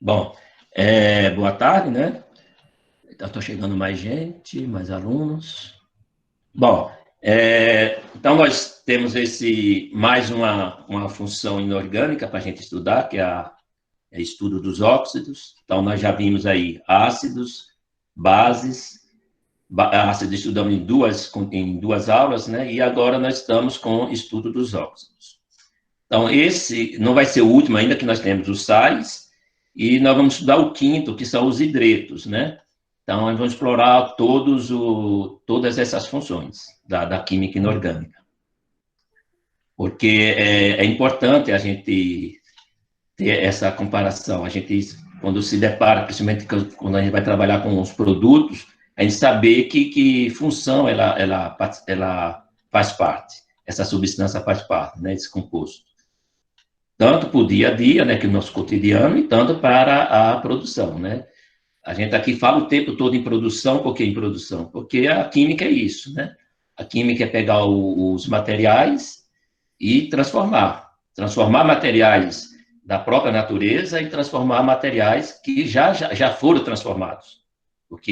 Bom, boa tarde, né? Estou chegando mais gente, mais alunos. Bom, então nós temos mais uma função inorgânica para a gente estudar, que é estudo dos óxidos. Então nós já vimos aí ácidos, bases, ácidos estudamos em duas aulas, né? E agora nós estamos com estudo dos óxidos. Então, esse não vai ser o último ainda, que nós temos os sais, e nós vamos estudar o quinto, que são os hidretos, né? Então, nós vamos explorar todas essas funções da química inorgânica. Porque é importante a gente ter essa comparação. A gente, quando se depara, principalmente quando a gente vai trabalhar com os produtos, a gente saber que função ela faz parte, essa substância faz parte, né, esse composto. Tanto para o dia a dia, né, que é o nosso cotidiano, e tanto para a produção, né? A gente aqui fala o tempo todo em produção, por que em produção? Porque a química é isso, né? A química é pegar os materiais e transformar materiais da própria natureza e transformar materiais que já foram transformados. Porque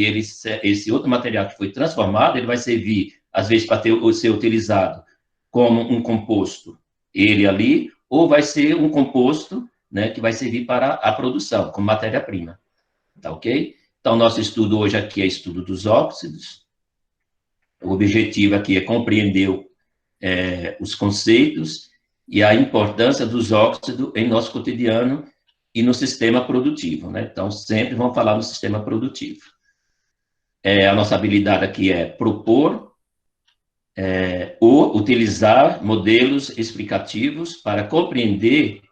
esse outro material que foi transformado, ele vai servir, às vezes, para ser utilizado como um composto, ele ali, ou vai ser um composto, né, que vai servir para a produção, como matéria-prima. Tá ok? Então, nosso estudo hoje aqui é estudo dos óxidos. O objetivo aqui é compreender os conceitos e a importância dos óxidos em nosso cotidiano e no sistema produtivo, né? Então, sempre vamos falar no sistema produtivo. A nossa habilidade aqui é propor ou utilizar modelos explicativos para compreender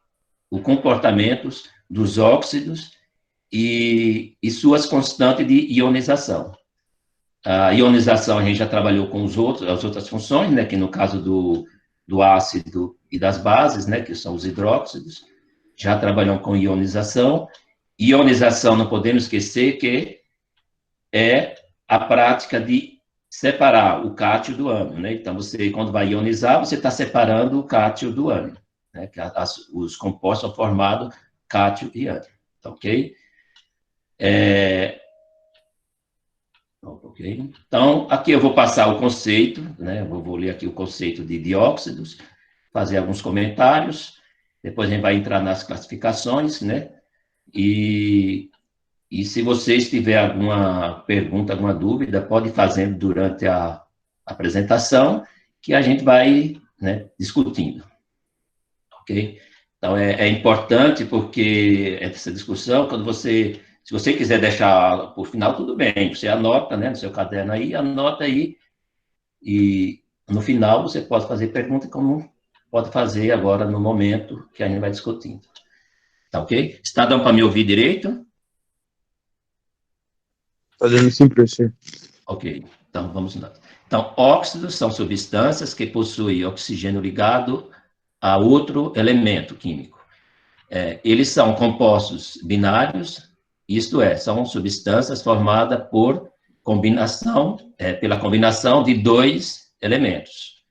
o comportamento dos óxidos e suas constantes de ionização. A ionização a gente já trabalhou com as outras funções, né, que no caso do ácido e das bases, né, que são os hidróxidos, já trabalham com ionização. Ionização, não podemos esquecer que é a prática de separar o cátio do ânion, né? Então, você, quando vai ionizar, você está separando o cátio do ânion, né? Que os compostos são formados cátio e ânion, tá ok? Ok? Então, aqui eu vou passar o conceito, né? Vou ler aqui o conceito de dióxidos, fazer alguns comentários, depois a gente vai entrar nas classificações, né? E se vocês tiverem alguma pergunta, alguma dúvida, pode ir fazendo durante a apresentação, que a gente vai, né, discutindo, ok? Então, é importante porque essa discussão, se você quiser deixar por final, tudo bem, você anota, né, no seu caderno aí, anota aí, e no final você pode fazer pergunta, como pode fazer agora no momento que a gente vai discutindo. Tá ok? Está dando para me ouvir direito? Tá dando sim, professor. Ok, então vamos lá. Então, óxidos são substâncias que possuem oxigênio ligado a outro elemento químico. Eles são compostos binários, isto é, são substâncias formadas pela combinação de dois elementos.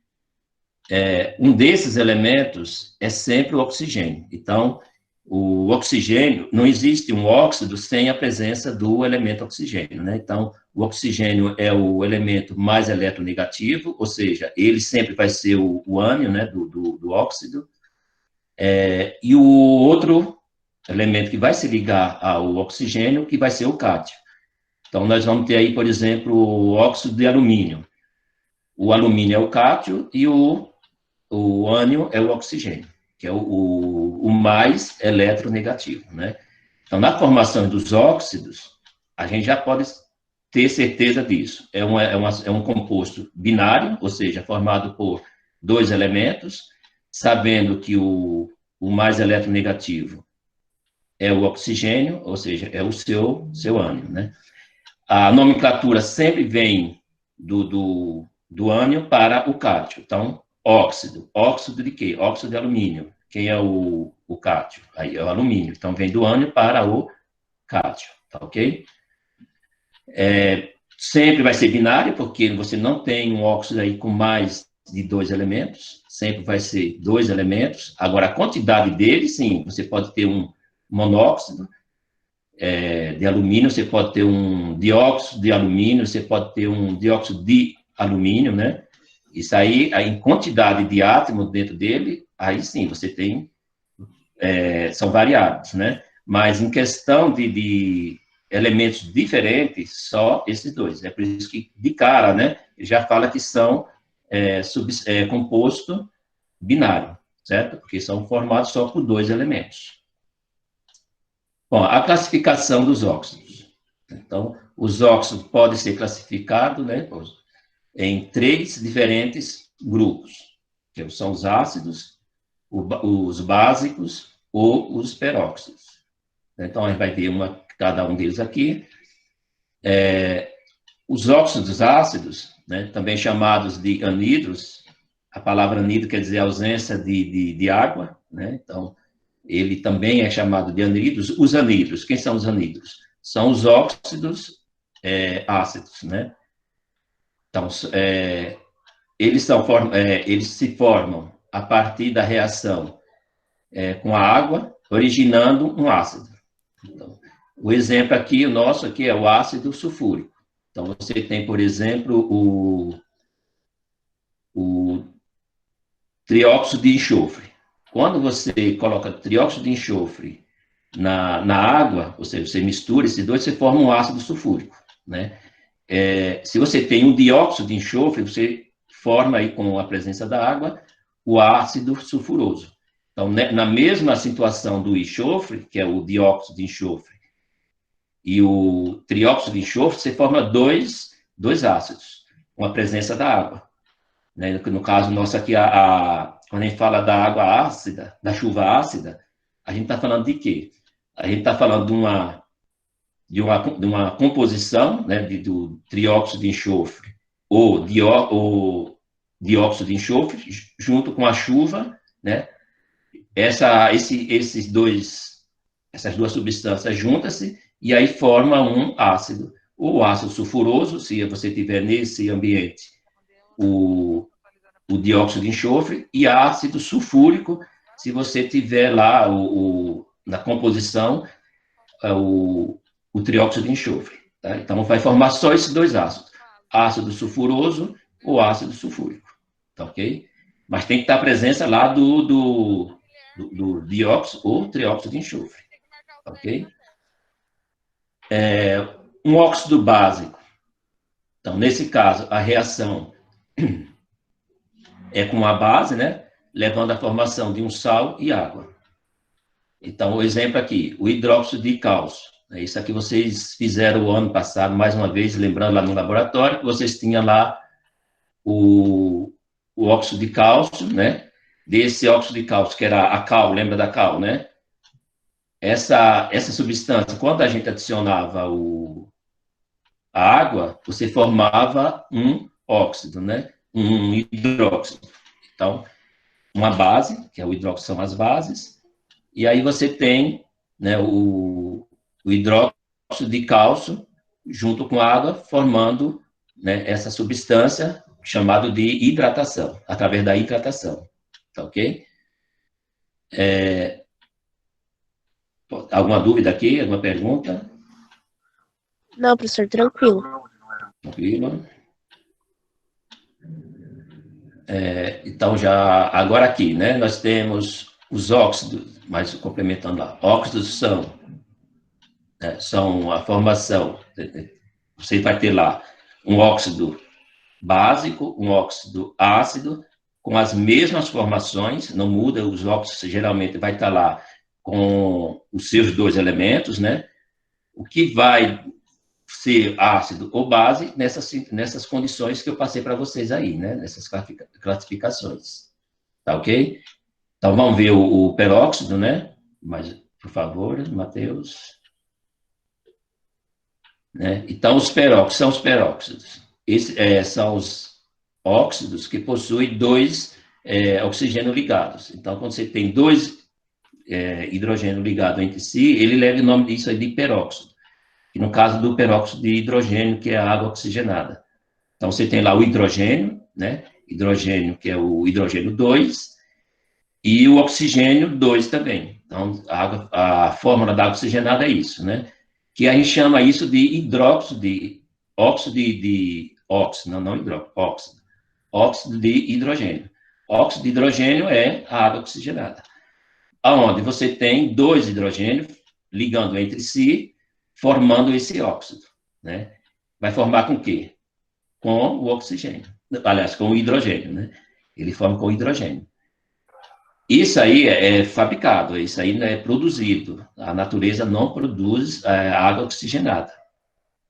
Um desses elementos é sempre o oxigênio. Então, o oxigênio, não existe um óxido sem a presença do elemento oxigênio, né? Então, o oxigênio é o elemento mais eletronegativo, ou seja, ele sempre vai ser o ânion, né, do óxido, e o outro elemento que vai se ligar ao oxigênio, que vai ser o cátio. Então, nós vamos ter aí, por exemplo, o óxido de alumínio. O alumínio é o cátio e o ânion é o oxigênio, que é o mais eletronegativo, né? Então, na formação dos óxidos, a gente já pode ter certeza disso. É um composto binário, ou seja, formado por dois elementos, sabendo que o mais eletronegativo é o oxigênio, ou seja, é o seu ânion, né? A nomenclatura sempre vem do ânion para o cátio. Então, óxido. Óxido de quê? Óxido de alumínio. Quem é o cátio? Aí é o alumínio. Então, vem do ânion para o cátio, tá ok? Sempre vai ser binário, porque você não tem um óxido aí com mais de dois elementos. Sempre vai ser dois elementos. Agora, a quantidade dele, sim, você pode ter um monóxido, de alumínio, você pode ter um dióxido de alumínio, você pode ter um dióxido de alumínio, né? Isso aí, em quantidade de átomos dentro dele, aí sim, você tem, são variados, né? Mas em questão de elementos diferentes, só esses dois. É por isso que, de cara, né, ele já fala que são composto binário, certo? Porque são formados só por dois elementos. Bom, a classificação dos óxidos. Então, os óxidos podem ser classificados, né, em 3 diferentes grupos, que são os ácidos, os básicos ou os peróxidos. Então, a gente vai ver cada um deles aqui. Os óxidos ácidos, né, também chamados de anidros, a palavra anidro quer dizer ausência de água, né? Então, ele também é chamado de anidros. Os anidros, quem são os anidros? São os óxidos ácidos, né? Então, eles se formam a partir da reação com a água, originando um ácido. Então, o exemplo aqui, o nosso aqui é o ácido sulfúrico. Então, você tem, por exemplo, o trióxido de enxofre. Quando você coloca trióxido de enxofre na água, ou seja, você mistura esses dois, você forma um ácido sulfúrico, né? Se você tem um dióxido de enxofre, você forma aí com a presença da água o ácido sulfuroso. Então, na mesma situação do enxofre, que é o dióxido de enxofre, e o trióxido de enxofre, você forma dois ácidos, com a presença da água. Né? No caso nosso aqui, quando a gente fala da água ácida, da chuva ácida, a gente está falando de quê? A gente está falando de uma composição, né, do trióxido de enxofre ou dióxido de enxofre junto com a chuva, né? Essas duas substâncias juntam-se e aí forma um ácido. O ácido sulfuroso, se você tiver nesse ambiente o dióxido de enxofre, e ácido sulfúrico, se você tiver lá na composição o trióxido de enxofre. Tá? Então, vai formar só esses dois ácidos, ácido sulfuroso ou ácido sulfúrico. Tá ok? Mas tem que estar a presença lá do dióxido ou trióxido de enxofre. Tá ok? Um óxido básico. Então, nesse caso, a reação é com a base, né? Levando à formação de um sal e água. Então, o exemplo aqui, o hidróxido de cálcio. Isso aqui vocês fizeram o ano passado, mais uma vez, lembrando lá no laboratório, que vocês tinham lá o óxido de cálcio, né? Desse óxido de cálcio, que era a cal, lembra da cal, né? Essa substância, quando a gente adicionava a água, você formava um óxido, né? Um hidróxido. Então, uma base, que é o hidróxido, são as bases, e aí você tem, né, o hidróxido de cálcio junto com água, formando, né, essa substância chamada de hidratação, através da hidratação. Tá ok? Alguma dúvida aqui? Alguma pergunta? Não, professor, tranquilo. Tranquilo. Então, agora aqui, né, nós temos os óxidos, mas complementando lá, óxidos são a formação, você vai ter lá um óxido básico, um óxido ácido, com as mesmas formações, não muda, os óxidos geralmente vai estar lá com os seus dois elementos, né? O que vai ser ácido ou base nessas condições que eu passei para vocês aí, né? Nessas classificações. Tá ok? Então, vamos ver o peróxido, né? Mas, por favor, Matheus. Né? Então, os peróxidos são os peróxidos. São os óxidos que possuem dois oxigênios ligados. Então, quando você tem dois hidrogênios ligados entre si, ele leva o nome disso aí de peróxido. E no caso do peróxido de hidrogênio, que é a água oxigenada. Então, você tem lá o hidrogênio, né? Hidrogênio, que é o hidrogênio 2, e o oxigênio 2 também. Então, a fórmula da água oxigenada é isso, né? que a gente chama isso de hidróxido de óxido de óxido, não hidróxido, óxido de hidrogênio. Óxido de hidrogênio é a água oxigenada, aonde você tem dois hidrogênios ligando entre si, formando esse óxido, né? Vai formar com o quê? Com o oxigênio. Aliás, com o hidrogênio, né? Ele forma com o hidrogênio. Isso aí é fabricado, isso aí não é produzido. A natureza não produz água oxigenada.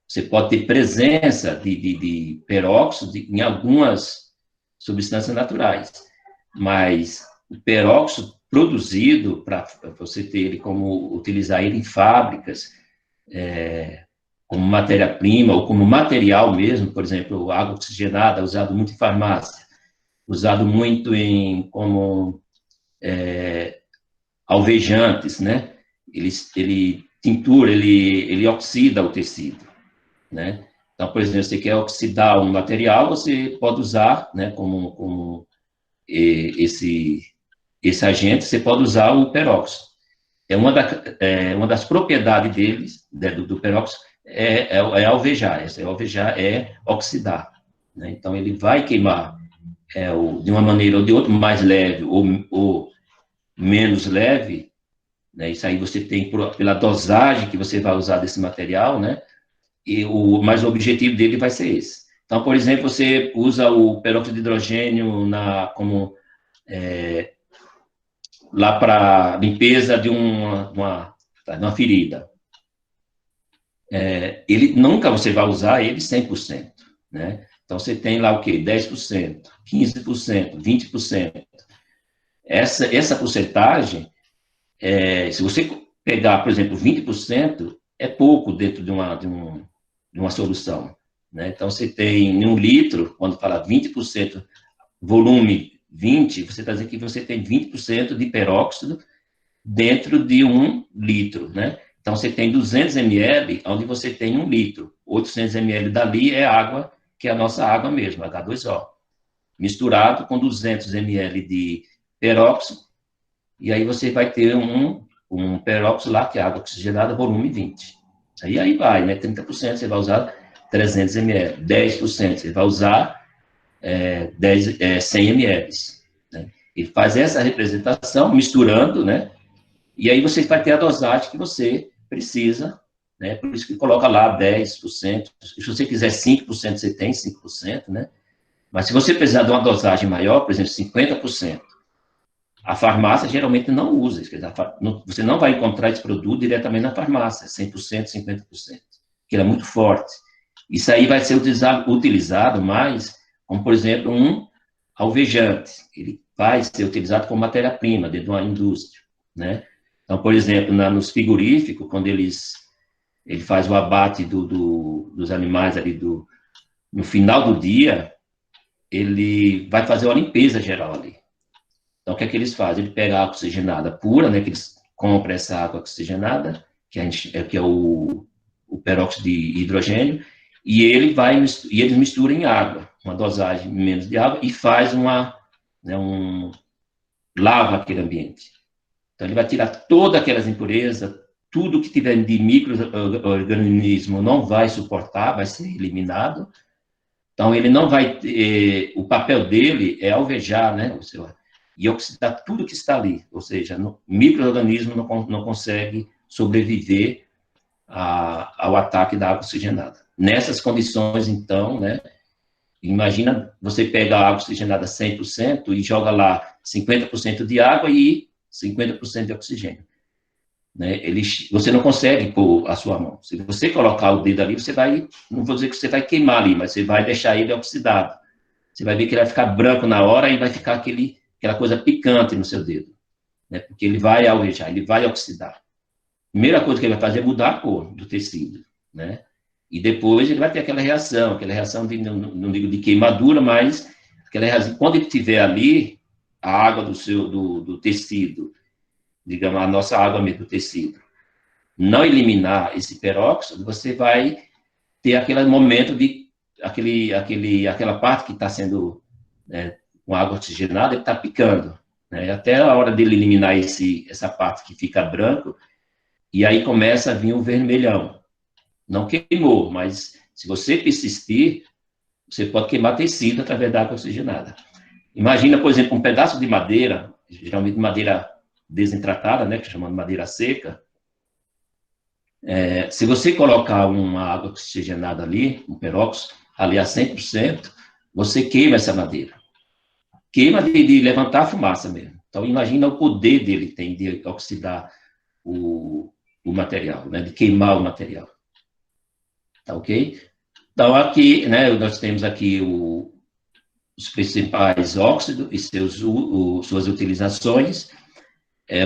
Você pode ter presença de peróxido em algumas substâncias naturais, mas o peróxido produzido, para você ter ele como utilizar ele em fábricas, como matéria-prima ou como material mesmo, por exemplo, água oxigenada, usado muito em farmácia, usado muito como alvejantes, né? Ele tintura, ele oxida o tecido, né? Então, por exemplo, você quer oxidar um material, você pode usar, né, como esse agente, você pode usar o peróxido. Uma das propriedades deles, do peróxido, alvejar. Alvejar é oxidar, né? Então, ele vai queimar de uma maneira ou de outra, mais leve ou menos leve, né? Isso aí você tem pela dosagem que você vai usar desse material, né? Mas o objetivo dele vai ser esse. Então, por exemplo, você usa o peróxido de hidrogênio como lá para limpeza de uma ferida. Ele nunca você vai usar ele 100%, né? Então, você tem lá o quê? 10%, 15%, 20%. Essa porcentagem, se você pegar, por exemplo, 20%, é pouco dentro de uma solução, né? Então, você tem em 1 litro, quando fala 20%, volume 20, você está dizendo que você tem 20% de peróxido dentro de 1 litro, né? Então, você tem 200 ml, onde você tem 1 litro. 800 ml dali é água, que é a nossa água mesmo, H2O. Misturado com 200 ml de peróxido, e aí você vai ter um peróxido lá, que é água oxigenada, volume 20. Aí vai, né? 30% você vai usar 300 ml, 10% você vai usar 100 ml. Né? Ele faz essa representação, misturando, né? E aí você vai ter a dosagem que você precisa, né? Por isso que coloca lá 10%. Se você quiser 5%, você tem 5%, né? Mas se você precisar de uma dosagem maior, por exemplo, 50%, a farmácia geralmente não usa. Você não vai encontrar esse produto diretamente na farmácia, 100%, 50%, que ele é muito forte. Isso aí vai ser utilizado mais, como, por exemplo, um alvejante. Ele vai ser utilizado como matéria-prima dentro de uma indústria, né? Então, por exemplo, nos frigoríficos, quando ele faz o abate dos animais ali no final do dia, ele vai fazer uma limpeza geral ali. Então, o que é que eles fazem? Ele pega a água oxigenada pura, né, que eles compram essa água oxigenada, que é o peróxido de hidrogênio, e eles misturam em água, uma dosagem menos de água, e faz lava aquele ambiente. Então, ele vai tirar todas aquelas impurezas, tudo que tiver de micro-organismo não vai suportar, vai ser eliminado. Então, ele não vai o papel dele é alvejar, né, e oxidar tudo que está ali, ou seja, o micro-organismo não consegue sobreviver ao ataque da água oxigenada. Nessas condições, então, né, imagina você pegar a água oxigenada 100% e joga lá 50% de água e 50% de oxigênio. Né? Você não consegue pôr a sua mão. Se você colocar o dedo ali, você vai, não vou dizer que você vai queimar ali, mas você vai deixar ele oxidado. Você vai ver que ele vai ficar branco na hora e vai ficar aquela coisa picante no seu dedo, né? Porque ele vai alvejar, ele vai oxidar. Primeira coisa que ele vai fazer é mudar a cor do tecido, né? E depois ele vai ter aquela reação não digo de queimadura, mas aquela reação, quando ele estiver ali, a água do tecido, digamos, a nossa água mesmo do tecido, não eliminar esse peróxido, você vai ter aquele momento aquela parte que está sendo, né, com água oxigenada, ele está picando, né? Até a hora dele eliminar essa parte que fica branco, e aí começa a vir o vermelhão, Não queimou, mas se você persistir, você pode queimar tecido através da água oxigenada. Imagina, por exemplo, um pedaço de madeira, geralmente madeira desentratada, né, que chama de madeira seca. Se você colocar uma água oxigenada ali, um peróxido, ali a 100%, você queima essa madeira. Queima de levantar a fumaça mesmo. Então, imagina o poder dele tem de oxidar o material, né, de queimar o material. Tá ok? Então, aqui, né, nós temos aqui os principais óxidos e suas utilizações.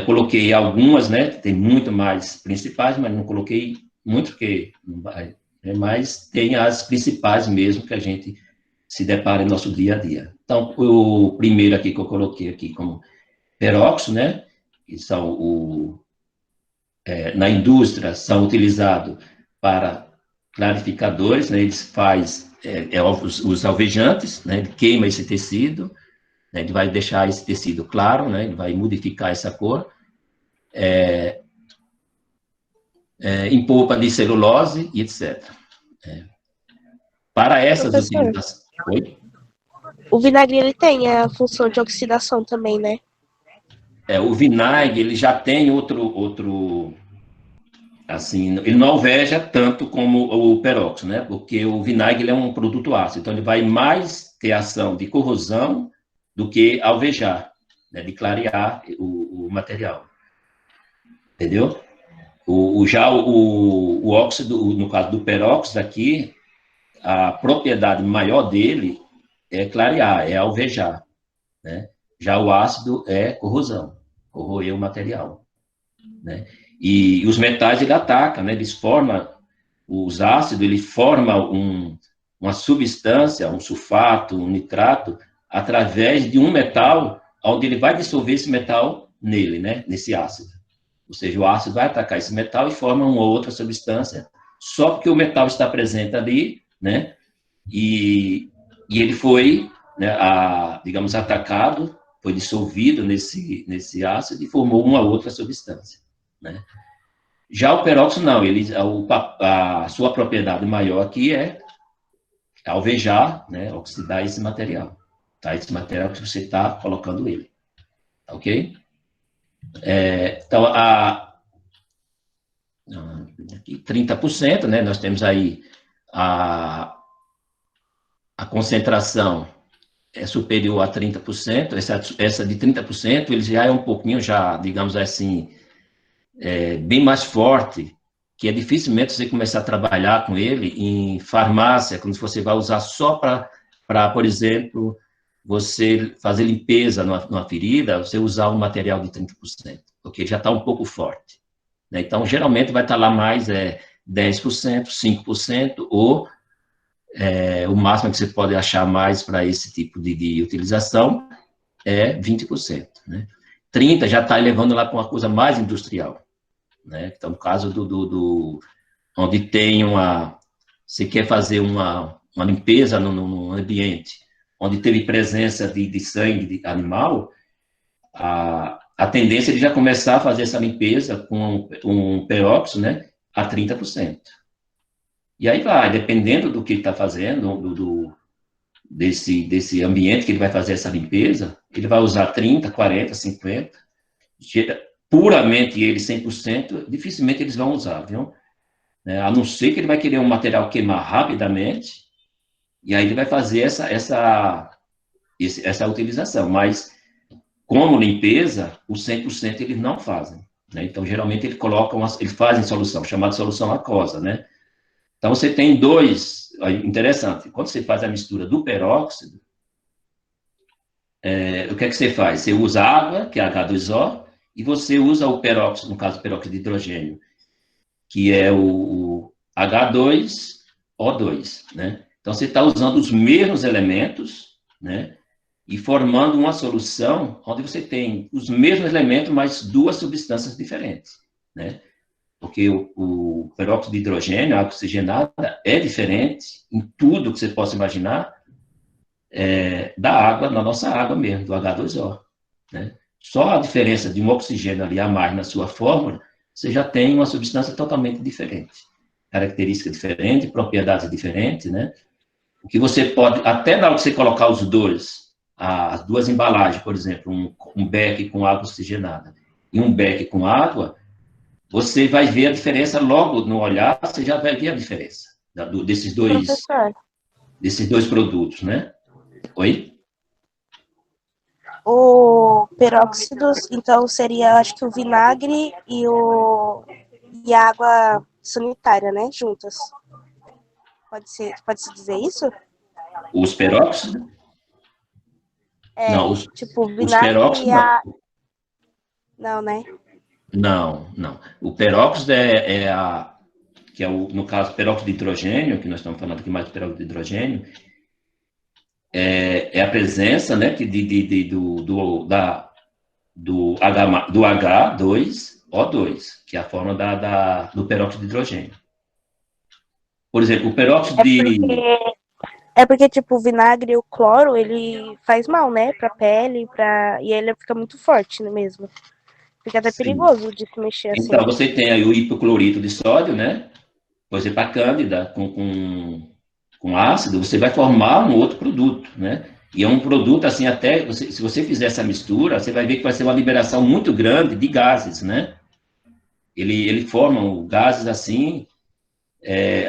Coloquei algumas, né, tem muito mais principais, mas não coloquei muito, porque não vai, né, mas tem as principais mesmo que a gente se depara no nosso dia a dia. Então, o primeiro aqui que eu coloquei aqui como peróxido, né, que são na indústria são utilizados para clarificadores, né, eles faz os alvejantes, né, ele queima esse tecido, né, ele vai deixar esse tecido claro, né, ele vai modificar essa cor, em polpa de celulose e etc. Para essas Professor, utilizações... Oi? o vinagre ele tem a função de oxidação também, né? O vinagre, ele já tem outro assim, ele não alveja tanto como o peróxido, né? Porque o vinagre ele é um produto ácido, então ele vai mais ter ação de corrosão do que alvejar, né? De clarear o material. Entendeu? Já o óxido, no caso do peróxido aqui, a propriedade maior dele é clarear, é alvejar, né? Já o ácido é corrosão, corroer o material, né? E os metais ele ataca, né? Eles formam os ácidos, ele forma uma substância, um sulfato, um nitrato, através de um metal, onde ele vai dissolver esse metal nele, né? Nesse ácido. Ou seja, o ácido vai atacar esse metal e forma uma outra substância, só porque o metal está presente ali, né? E ele foi, né, digamos, atacado, foi dissolvido nesse ácido e formou uma outra substância, né? Já o peróxido, não, a sua propriedade maior aqui é alvejar, né, oxidar esse material, tá? Esse material que você está colocando ele, tá ok? Então, aqui, 30%, né, nós temos aí a concentração é superior a 30%, essa de 30%, ele já é um pouquinho, já, digamos assim, bem mais forte, que é dificilmente você começar a trabalhar com ele em farmácia, quando você vai usar só para, por exemplo, você fazer limpeza numa ferida, você usar um material de 30%, porque já está um pouco forte, né? Então, geralmente vai estar lá mais 10%, 5%, ou o máximo que você pode achar mais para esse tipo de utilização é 20%, né? 30% já está elevando lá para uma coisa mais industrial, né? Então, no caso onde tem você quer fazer uma limpeza no ambiente, onde teve presença de sangue de animal, a tendência é de já começar a fazer essa limpeza com um peróxido, né, a 30%. E aí vai, dependendo do que ele está fazendo, desse ambiente que ele vai fazer essa limpeza, ele vai usar 30, 40, 50, puramente ele 100%, dificilmente eles vão usar, viu? A não ser que ele vai querer um material queimar rapidamente, e aí ele vai fazer essa utilização, mas como limpeza, o 100% eles não fazem, né? Então, geralmente, eles fazem solução, chamada solução aquosa, né? Então, você tem dois, interessante, quando você faz a mistura do peróxido, o que é que você faz? Você usa água, que é H2O, e você usa o peróxido, no caso, o peróxido de hidrogênio, que é o H2O2, né? Então, você está usando os mesmos elementos, né? E formando uma solução onde você tem os mesmos elementos, mas duas substâncias diferentes, né? Porque o peróxido de hidrogênio, a água oxigenada, é diferente em tudo que você possa imaginar da água, da nossa água mesmo, do H2O, né? Só a diferença de um oxigênio ali a mais na sua fórmula, você já tem uma substância totalmente diferente. características diferentes, propriedades diferentes, né? O que você pode, até na hora que você colocar os dois, as duas embalagens, por exemplo, um beck com água oxigenada e um beck com água, você vai ver a diferença logo no olhar, você já vai ver a diferença Professor, desses dois produtos, né? Oi? o peróxido, então seria, acho que o vinagre e a água sanitária, né, juntas. Pode se dizer isso? Os peróxidos? É, Não, tipo, o os vinagre peróxidos e não. a... Não, né? Não, não. O peróxido que é no caso, peróxido de hidrogênio, que nós estamos falando aqui mais do peróxido de hidrogênio, é a presença, né, do H2O2, que é a forma do peróxido de hidrogênio. Por exemplo, o peróxido É porque, de... é porque, tipo, o vinagre e o cloro, ele faz mal, né, pra pele, e ele fica muito forte, né, mesmo. Fica até Sim. perigoso de se mexer assim. Então, você tem aí o hipoclorito de sódio, né? Por exemplo, a cândida com ácido, você vai formar um outro produto, né? E é um produto, assim, até, se você fizer essa mistura, você vai ver que vai ser uma liberação muito grande de gases, né? Ele forma gases, assim,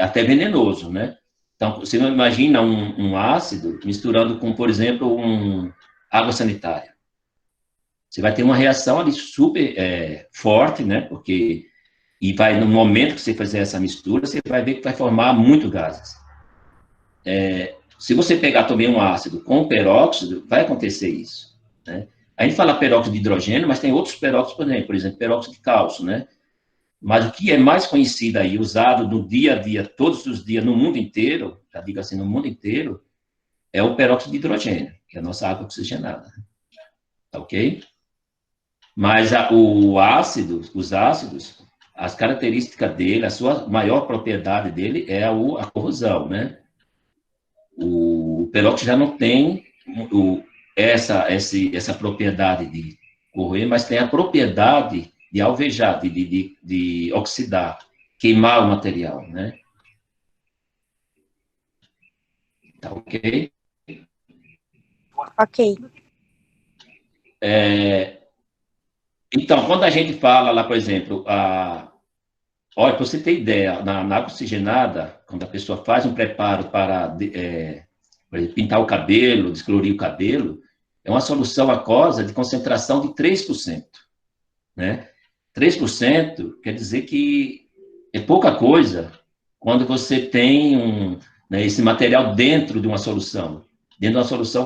até venenoso, né? Então, você não imagina um ácido misturando com, por exemplo, água sanitária. Você vai ter uma reação ali super forte, né? Porque, e vai, no momento que você fizer essa mistura, você vai ver que vai formar muito gases. Se você pegar também um ácido com peróxido, vai acontecer isso, né? A gente fala peróxido de hidrogênio, mas tem outros peróxidos, por exemplo, peróxido de cálcio, né? Mas o que é mais conhecido aí, usado no dia a dia, todos os dias, no mundo inteiro, já digo assim, no mundo inteiro, é o peróxido de hidrogênio, que é a nossa água oxigenada. Tá ok? Mas os ácidos, as características dele, a sua maior propriedade dele é a corrosão, né? O peróxido já não tem essa propriedade de corroer, mas tem a propriedade de alvejar, de oxidar, queimar o material, né? Tá ok? Ok. Então, quando a gente fala lá, por exemplo, olha, para você ter ideia, na água oxigenada, quando a pessoa faz um preparo para por exemplo, pintar o cabelo, descolorir o cabelo, é uma solução aquosa de concentração de 3%, né? 3% quer dizer que é pouca coisa quando você tem né, esse material dentro de uma solução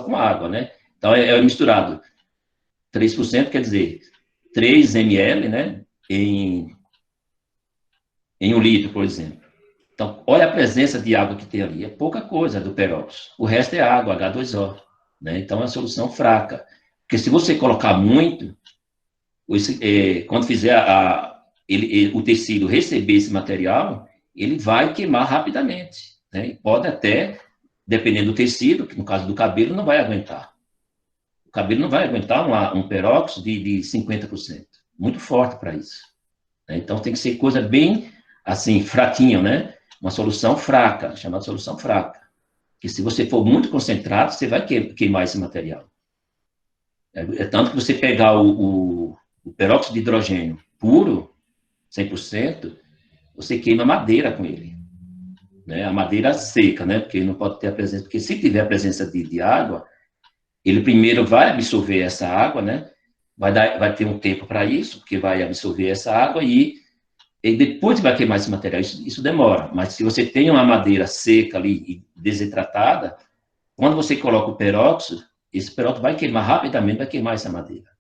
com água, né? Então, é misturado. 3% quer dizer 3 ml, né, em 1 litro, por exemplo. Então, olha a presença de água que tem ali. É pouca coisa do peróxido. O resto é água, H2O. Né? Então, é uma solução fraca. Porque se você colocar muito, quando fizer o tecido receber esse material, ele vai queimar rapidamente. Né? E pode até, dependendo do tecido, que no caso do cabelo, não vai aguentar. O cabelo não vai aguentar um peróxido de 50%. Muito forte para isso. Né? Então, tem que ser coisa bem, assim, fraquinha, né? Uma solução fraca, chamada solução fraca. Que se você for muito concentrado, você vai queimar esse material. É tanto que você pegar o peróxido de hidrogênio puro, 100%, você queima madeira com ele. Né? A madeira seca, né? Porque não pode ter a presença, porque se tiver a presença de água, ele primeiro vai absorver essa água, né? Vai ter um tempo para isso, porque vai absorver essa água e depois vai queimar esse material. Isso demora. Mas se você tem uma madeira seca ali e desidratada, quando você coloca o peróxido, esse peróxido vai queimar rapidamente, vai queimar essa madeira.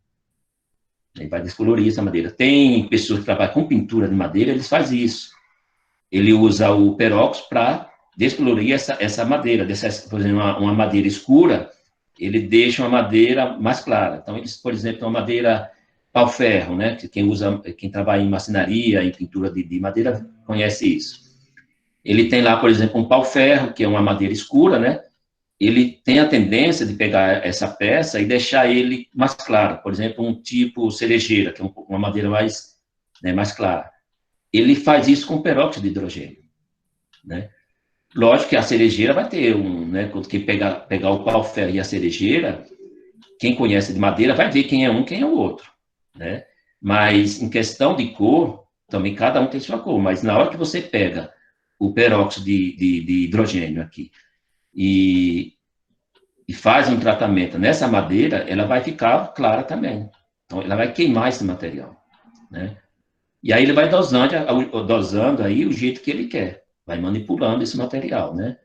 Ele vai descolorir essa madeira. Tem pessoas que trabalham com pintura de madeira, eles fazem isso. Ele usa o peróxido para descolorir essa madeira. Por exemplo, uma madeira escura, ele deixa uma madeira mais clara. Então, eles, por exemplo, uma madeira pau-ferro, né? Quem trabalha em marcenaria, em pintura de madeira, conhece isso. Ele tem lá, por exemplo, um pau-ferro, que é uma madeira escura, né? Ele tem a tendência de pegar essa peça e deixar ele mais claro. Por exemplo, um tipo cerejeira, que é uma madeira mais, né, mais clara. Ele faz isso com peróxido de hidrogênio. né? Lógico que a cerejeira vai ter né? Quando quem pegar o pau-ferro e a cerejeira, quem conhece de madeira vai ver quem é um, quem é o outro, né? Mas em questão de cor, também cada um tem sua cor, mas na hora que você pega o peróxido de hidrogênio aqui e faz um tratamento nessa madeira, ela vai ficar clara também. Então, ela vai queimar esse material, né? E aí ele vai dosando aí o jeito que ele quer, vai manipulando esse material, né?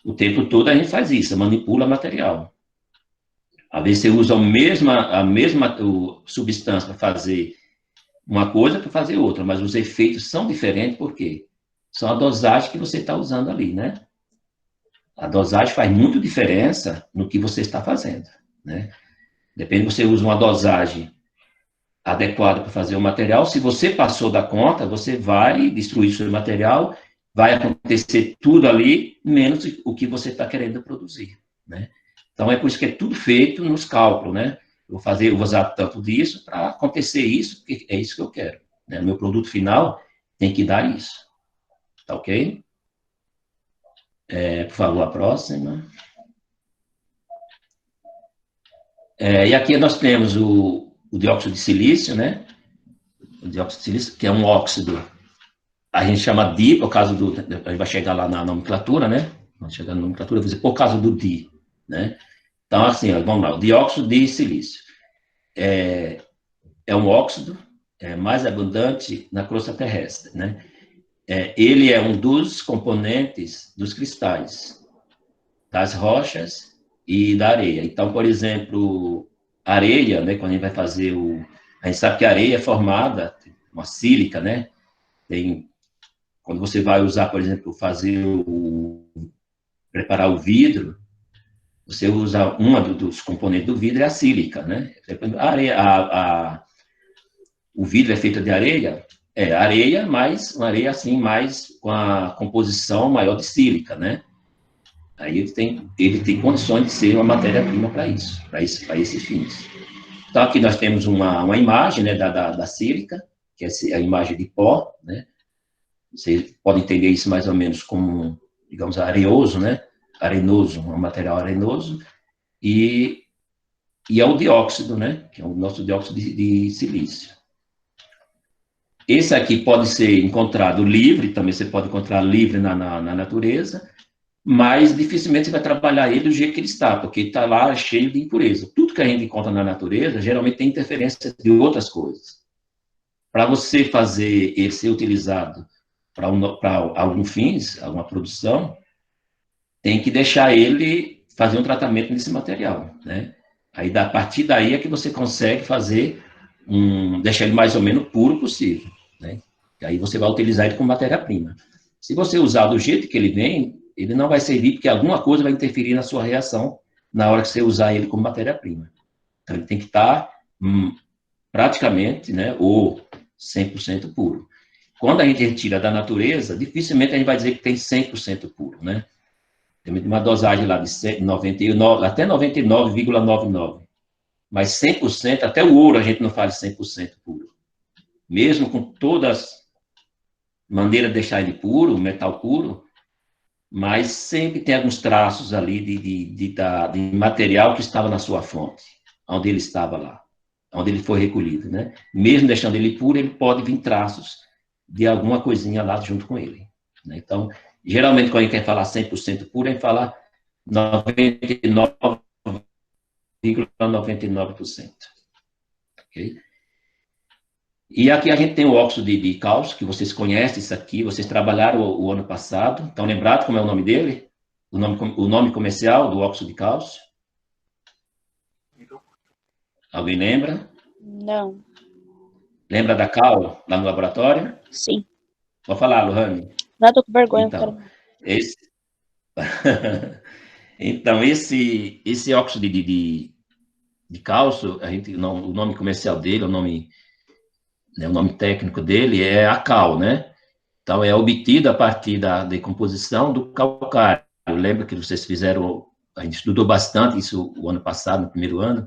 O tempo todo a gente faz isso, manipula material. Às vezes você usa a mesma substância para fazer uma coisa para fazer outra, mas os efeitos são diferentes porque são a dosagem que você está usando ali, né? A dosagem faz muito diferença no que você está fazendo, né? Depende, você usa uma dosagem adequada para fazer o material. Se você passou da conta, você vai destruir seu material, vai acontecer tudo ali, menos o que você está querendo produzir, né? Então, é por isso que é tudo feito nos cálculos, né? Eu vou usar tanto disso para acontecer isso, porque é isso que eu quero, né? Meu produto final tem que dar isso, tá ok? Por favor, a próxima. E aqui nós temos o dióxido de silício, né? O dióxido de silício, que é um óxido, a gente chama Di, por causa do. A gente vai chegar lá na nomenclatura, né? Vamos chegar na nomenclatura, vou dizer por causa do Di, né? Então, assim, ó, vamos lá, o dióxido de silício é um óxido mais abundante na crosta terrestre, né? Ele é um dos componentes dos cristais, das rochas e da areia. Então, por exemplo, areia, né, quando a gente vai fazer a gente sabe que a areia é formada, uma sílica, né? Quando você vai usar, por exemplo, preparar o vidro, você usa dos componentes do vidro é a sílica, né? A areia, o vidro é feito de areia, areia, mas uma areia assim, mais com a composição maior de sílica, né? Aí ele tem condições de ser uma matéria-prima para isso, para esses fins. Então, aqui nós temos uma imagem, né, da sílica, que é a imagem de pó, né? Você pode entender isso mais ou menos como, digamos, areoso, né? Arenoso, um material arenoso, e é o dióxido, né? Que é o nosso dióxido de silício. Esse aqui pode ser encontrado livre, também você pode encontrar livre na natureza, mas dificilmente você vai trabalhar ele do jeito que ele está, porque ele está lá cheio de impureza. Tudo que a gente encontra na natureza, geralmente tem interferência de outras coisas. Para você fazer ele ser utilizado para algum fins, alguma produção, tem que deixar ele fazer um tratamento nesse material, né? Aí, a partir daí é que você consegue deixar ele mais ou menos puro possível, né? E aí você vai utilizar ele como matéria-prima. Se você usar do jeito que ele vem, ele não vai servir porque alguma coisa vai interferir na sua reação na hora que você usar ele como matéria-prima. Então, ele tem que estar praticamente, né, ou 100% puro. Quando a gente retira da natureza, dificilmente a gente vai dizer que tem 100% puro, né? Tem uma dosagem lá de 99, até 99,99. Mas 100%, até o ouro a gente não faz 100% puro. Mesmo com todas as maneiras de deixar ele puro, metal puro, mas sempre tem alguns traços ali de material que estava na sua fonte, onde ele estava lá, onde ele foi recolhido, né? Mesmo deixando ele puro, ele pode vir traços de alguma coisinha lá junto com ele, né? Então, geralmente, quando a gente quer falar 100% puro, a gente fala 99,99%. Ok? E aqui a gente tem o óxido de cálcio, que vocês conhecem isso aqui, vocês trabalharam o ano passado. Estão lembrados como é o nome dele? O nome comercial do óxido de cálcio? Alguém lembra? Não. Lembra da cal, lá no laboratório? Sim. Vou falar, Lohane. Não, tô com vergonha, Então, cara. então esse óxido de cálcio, o nome comercial dele, o nome técnico dele é a cal, né? Então, é obtido a partir da decomposição do calcário. Lembra que vocês fizeram, a gente estudou bastante isso o ano passado, no primeiro ano.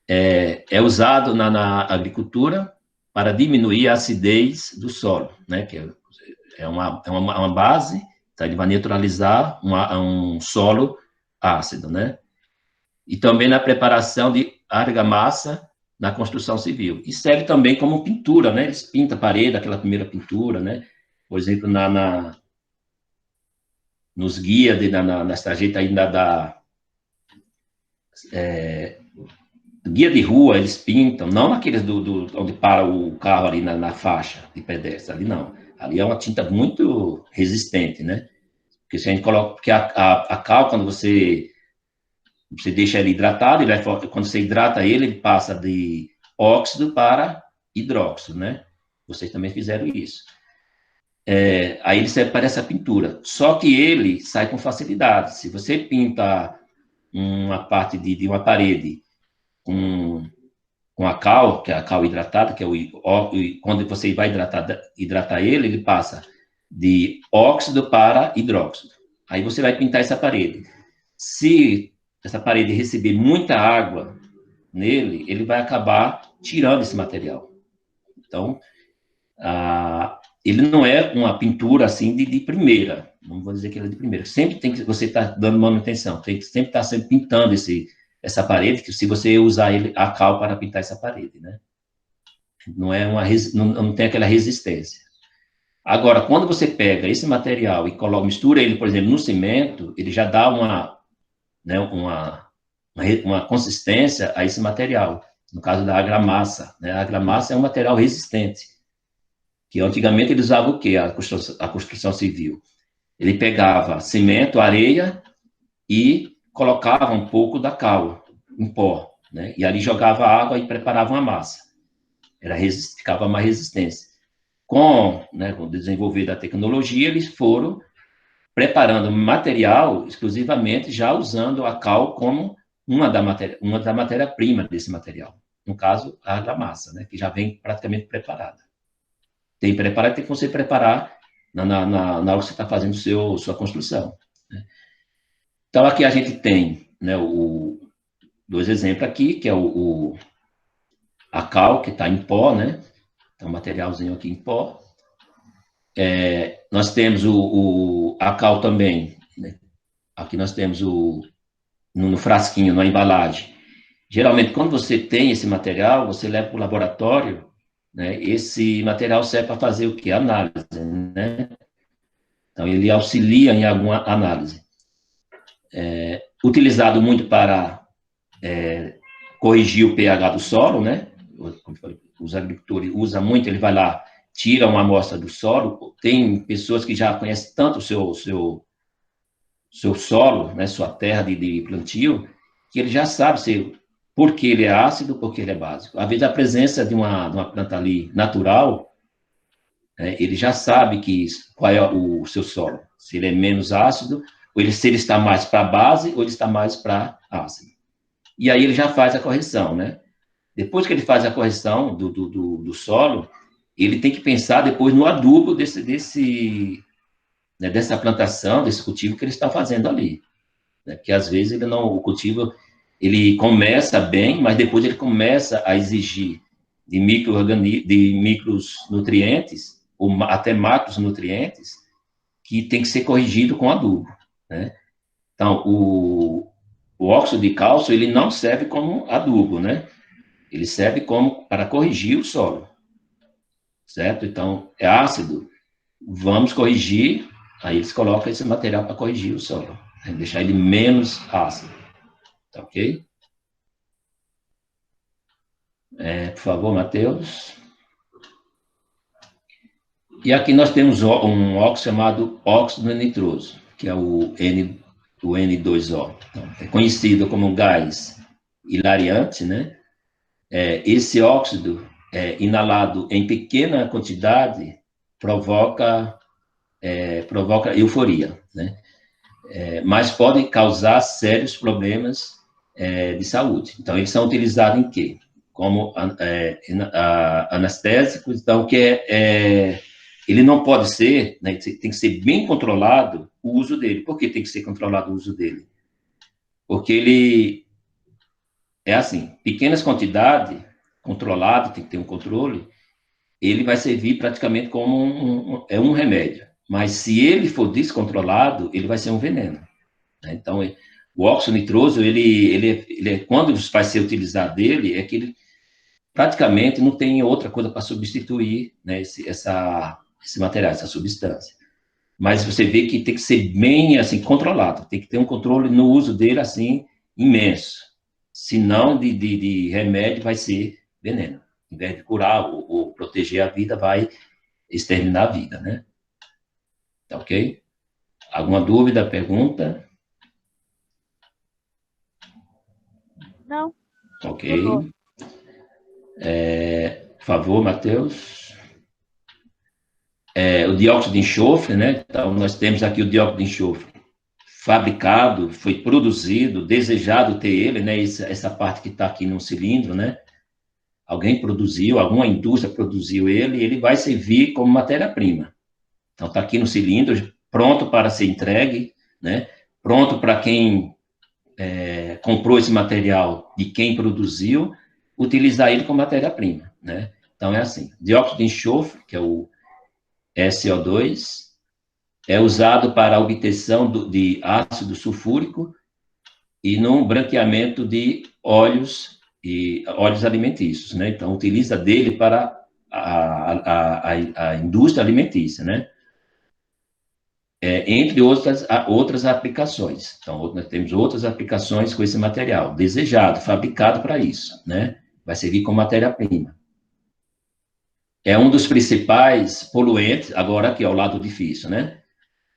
É usado na agricultura para diminuir a acidez do solo, né? Que é uma base Então, ele vai neutralizar um solo ácido, né? E também na preparação de argamassa na construção civil. E serve também como pintura, né? Eles pintam a parede, aquela primeira pintura, né? Por exemplo, nos guias, nas trajetas ainda guia de rua, eles pintam, não naqueles onde para o carro ali na faixa de pedestre, ali não. Ali é uma tinta muito resistente, né? Porque se a gente coloca, porque a cal, quando você deixa ele hidratado, quando você hidrata ele, ele passa de óxido para hidróxido, né? Vocês também fizeram isso. Aí ele serve para essa pintura. Só que ele sai com facilidade. Se você pinta uma parte de uma parede com a cal, que é a cal hidratada, que é quando você vai hidratar ele, ele passa de óxido para hidróxido. Aí você vai pintar essa parede. Se essa parede receber muita água nele, ele vai acabar tirando esse material. Então, ele não é uma pintura assim de primeira. Não vou dizer que ele é de primeira. Sempre tem que você estar dando manutenção, tem que sempre estar sempre pintando essa parede, que se você usar a cal para pintar essa parede, né? Não tem aquela resistência. Agora, quando você pega esse material e mistura ele, por exemplo, no cimento, ele já dá né, uma consistência a esse material. No caso da argamassa, né? A argamassa é um material resistente, que antigamente eles usavam o quê? A construção civil. Ele pegava cimento, areia e colocava um pouco da cal em pó, né? E ali jogava água e preparava uma massa. Ficava mais resistência. Né, com o desenvolver da tecnologia, eles foram preparando material exclusivamente já usando a cal como uma da matéria-prima desse material. No caso, a argamassa, né, que já vem praticamente preparada. Tem que você preparar na hora que você está fazendo sua construção. Né? Então, aqui a gente tem, né, dois exemplos aqui, que é a cal, que está em pó, né? Então, materialzinho aqui em pó. Nós temos a cal também, né? Aqui nós temos no frasquinho, na embalagem. Geralmente, quando você tem esse material, você leva para o laboratório, né? Esse material serve para fazer o quê? Análise, né? Então, ele auxilia em alguma análise. Utilizado muito para corrigir o pH do solo, né? Os agricultores usam muito, ele vai lá, tira uma amostra do solo. Tem pessoas que já conhecem tanto o seu solo, né, sua terra de plantio, que ele já sabe por que ele é ácido, por que ele é básico. Às vezes, a presença de uma planta ali natural, né, ele já sabe qual é o seu solo, se ele é menos ácido, ou se ele está mais para base, ou ele está mais para ácido. E aí ele já faz a correção, né? Depois que ele faz a correção do solo, ele tem que pensar depois no adubo né, dessa plantação, desse cultivo que ele está fazendo ali. Né? Porque às vezes o cultivo ele começa bem, mas depois ele começa a exigir de micronutrientes, ou até macronutrientes, que tem que ser corrigido com adubo. Né? Então, o óxido de cálcio, ele não serve como adubo, né? Ele serve para corrigir o solo, certo? Então, é ácido, vamos corrigir, aí eles colocam esse material para corrigir o solo, né? Deixar ele menos ácido, tá ok? Por favor, Matheus. E aqui nós temos um óxido chamado óxido nitroso, que é o N2O. Então, é conhecido como gás hilariante, né? Esse óxido, inalado em pequena quantidade, provoca euforia, né? Mas pode causar sérios problemas de saúde. Então, eles são utilizados em quê? Como anestésicos, então, ele não pode ser, né, tem que ser bem controlado o uso dele. Por que tem que ser controlado o uso dele? Porque ele é assim, pequenas quantidades, controlado, tem que ter um controle, ele vai servir praticamente como um remédio. Mas se ele for descontrolado, ele vai ser um veneno, né? Então, o óxido nitroso, quando vai ser utilizado dele, é que ele praticamente não tem outra coisa para substituir, né, esse material, essa substância. Mas você vê que tem que ser bem, assim, controlado, tem que ter um controle no uso dele, assim, imenso. Senão, de remédio, vai ser veneno. Em vez de curar ou proteger a vida, vai exterminar a vida, né? Tá ok? Alguma dúvida, pergunta? Não. Ok. Por favor, Matheus. O dióxido de enxofre, né? Então, nós temos aqui o dióxido de enxofre fabricado, foi produzido, desejado ter ele, né? Essa parte que está aqui no cilindro, né? Alguém produziu, alguma indústria produziu ele, e ele vai servir como matéria-prima. Então, está aqui no cilindro, pronto para ser entregue, né? Pronto para quem comprou esse material, de quem produziu, utilizar ele como matéria-prima, né? Então, é assim, dióxido de enxofre, que é o SO2, é usado para a obtenção de ácido sulfúrico e no branqueamento de óleos e óleos alimentícios, né? Então, utiliza dele para a indústria alimentícia, né? Entre outras aplicações. Então, nós temos outras aplicações com esse material, desejado, fabricado para isso, né? Vai servir como matéria-prima. É um dos principais poluentes, agora aqui ao lado difícil, né?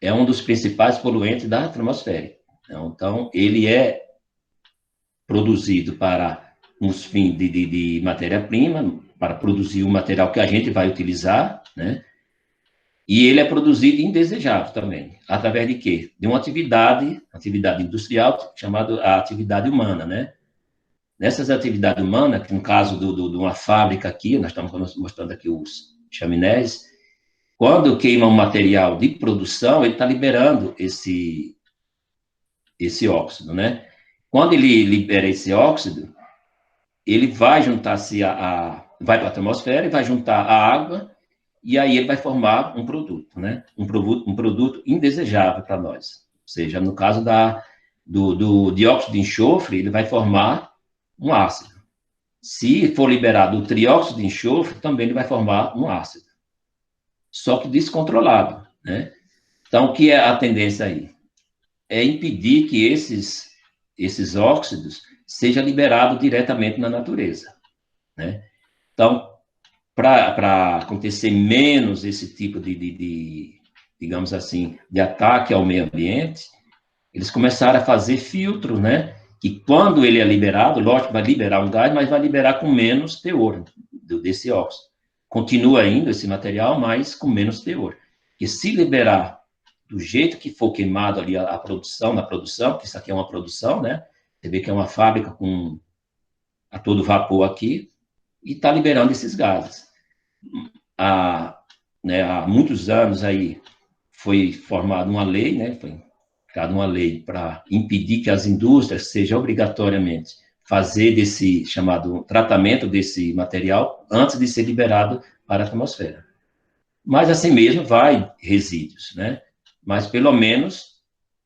É um dos principais poluentes da atmosfera. Então, ele é produzido para uns fins de matéria-prima, para produzir o material que a gente vai utilizar, né? E ele é produzido indesejável também. Através de quê? De uma atividade industrial chamada a atividade humana, né? Nessas atividades humanas, que no caso de uma fábrica aqui, nós estamos mostrando aqui os chaminés, quando queima um material de produção, ele está liberando esse óxido, né? Quando ele libera esse óxido, ele vai juntar-se vai para a atmosfera e vai juntar a água, e aí ele vai formar um produto, né? Um produto indesejável para nós. Ou seja, no caso do dióxido de enxofre, ele vai formar um ácido. Se for liberado o trióxido de enxofre, também ele vai formar um ácido. Só que descontrolado, né? Então, o que é a tendência aí? É impedir que esses óxidos sejam liberados diretamente na natureza, né? Então, para acontecer menos esse tipo digamos assim, de ataque ao meio ambiente, eles começaram a fazer filtros, né? Que quando ele é liberado, lógico, vai liberar um gás, mas vai liberar com menos teor desse óxido. Continua indo esse material, mas com menos teor. Porque se liberar do jeito que for queimado ali na produção, porque isso aqui é uma produção, né? Você vê que é uma fábrica a todo vapor aqui, e está liberando esses gases. Há muitos anos aí foi formada uma lei, né? Foi criada uma lei para impedir que as indústrias sejam obrigatoriamente fazer desse chamado tratamento desse material antes de ser liberado para a atmosfera. Mas assim mesmo vai resíduos, né? Mas pelo menos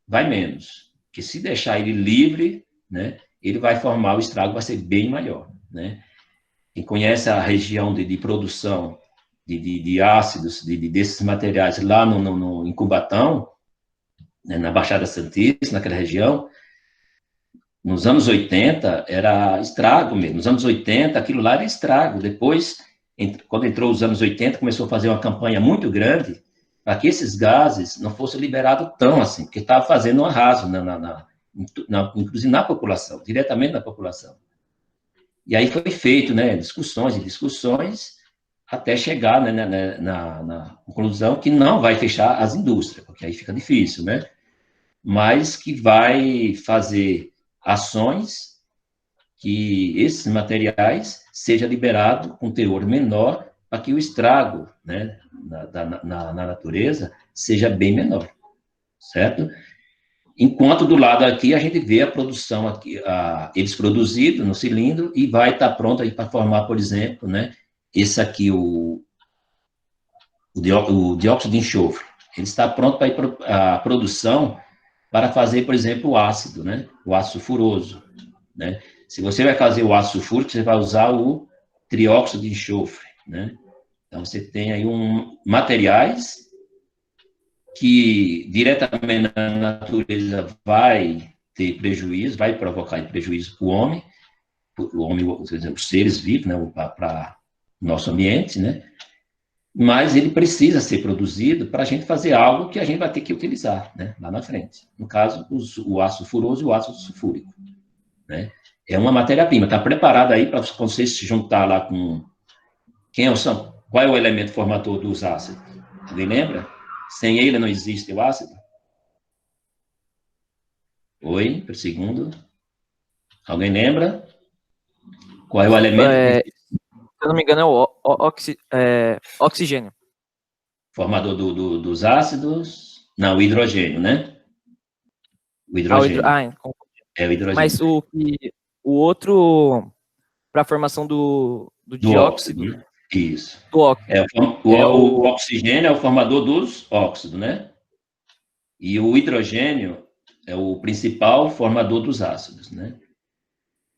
vai menos. Porque se deixar ele livre, né, ele vai formar, o estrago vai ser bem maior, né? Quem conhece a região de produção de ácidos, desses materiais lá em Cubatão, né, na Baixada Santista, naquela região, nos anos 80 era estrago mesmo. Nos anos 80 aquilo lá era estrago. Depois, quando entrou os anos 80, começou a fazer uma campanha muito grande para que esses gases não fossem liberados tão assim, porque estava fazendo um arraso, inclusive na população, diretamente na população. E aí foi feito, né, discussões e discussões, até chegar, né, na conclusão que não vai fechar as indústrias, porque aí fica difícil, né? Mas que vai fazer ações que esses materiais seja liberado com teor menor para que o estrago, né, na natureza seja bem menor, certo? Enquanto do lado aqui a gente vê a produção aqui, eles produzidos no cilindro e vai estar pronto aí para formar, por exemplo, né, esse aqui, o dióxido de enxofre. ele está pronto para ir para a produção para fazer, por exemplo, o ácido, né? O ácido sulfuroso, né? Se você vai fazer o ácido sulfúrico, você vai usar o trióxido de enxofre, né? Então, você tem aí materiais que diretamente na natureza vai ter prejuízo, vai provocar prejuízo para o homem, os seres vivos, né? Para o nosso ambiente, né? Mas ele precisa ser produzido para a gente fazer algo que a gente vai ter que utilizar, né, lá na frente. No caso, o ácido sulfuroso e o ácido sulfúrico, né? É uma matéria-prima, está preparada aí para você se juntar lá com... Qual é o elemento formador dos ácidos? Alguém lembra? Sem ele não existe o ácido? Oi, por segundo. Alguém lembra? Qual é o elemento? Se eu não me engano, é o oxigênio. Formador dos ácidos? Não, o hidrogênio, né? O hidrogênio. É o hidrogênio. Mas o outro, para a formação do dióxido... Óxido, né? Isso. Do óxido. O oxigênio é o formador dos óxidos, né? E o hidrogênio é o principal formador dos ácidos, né?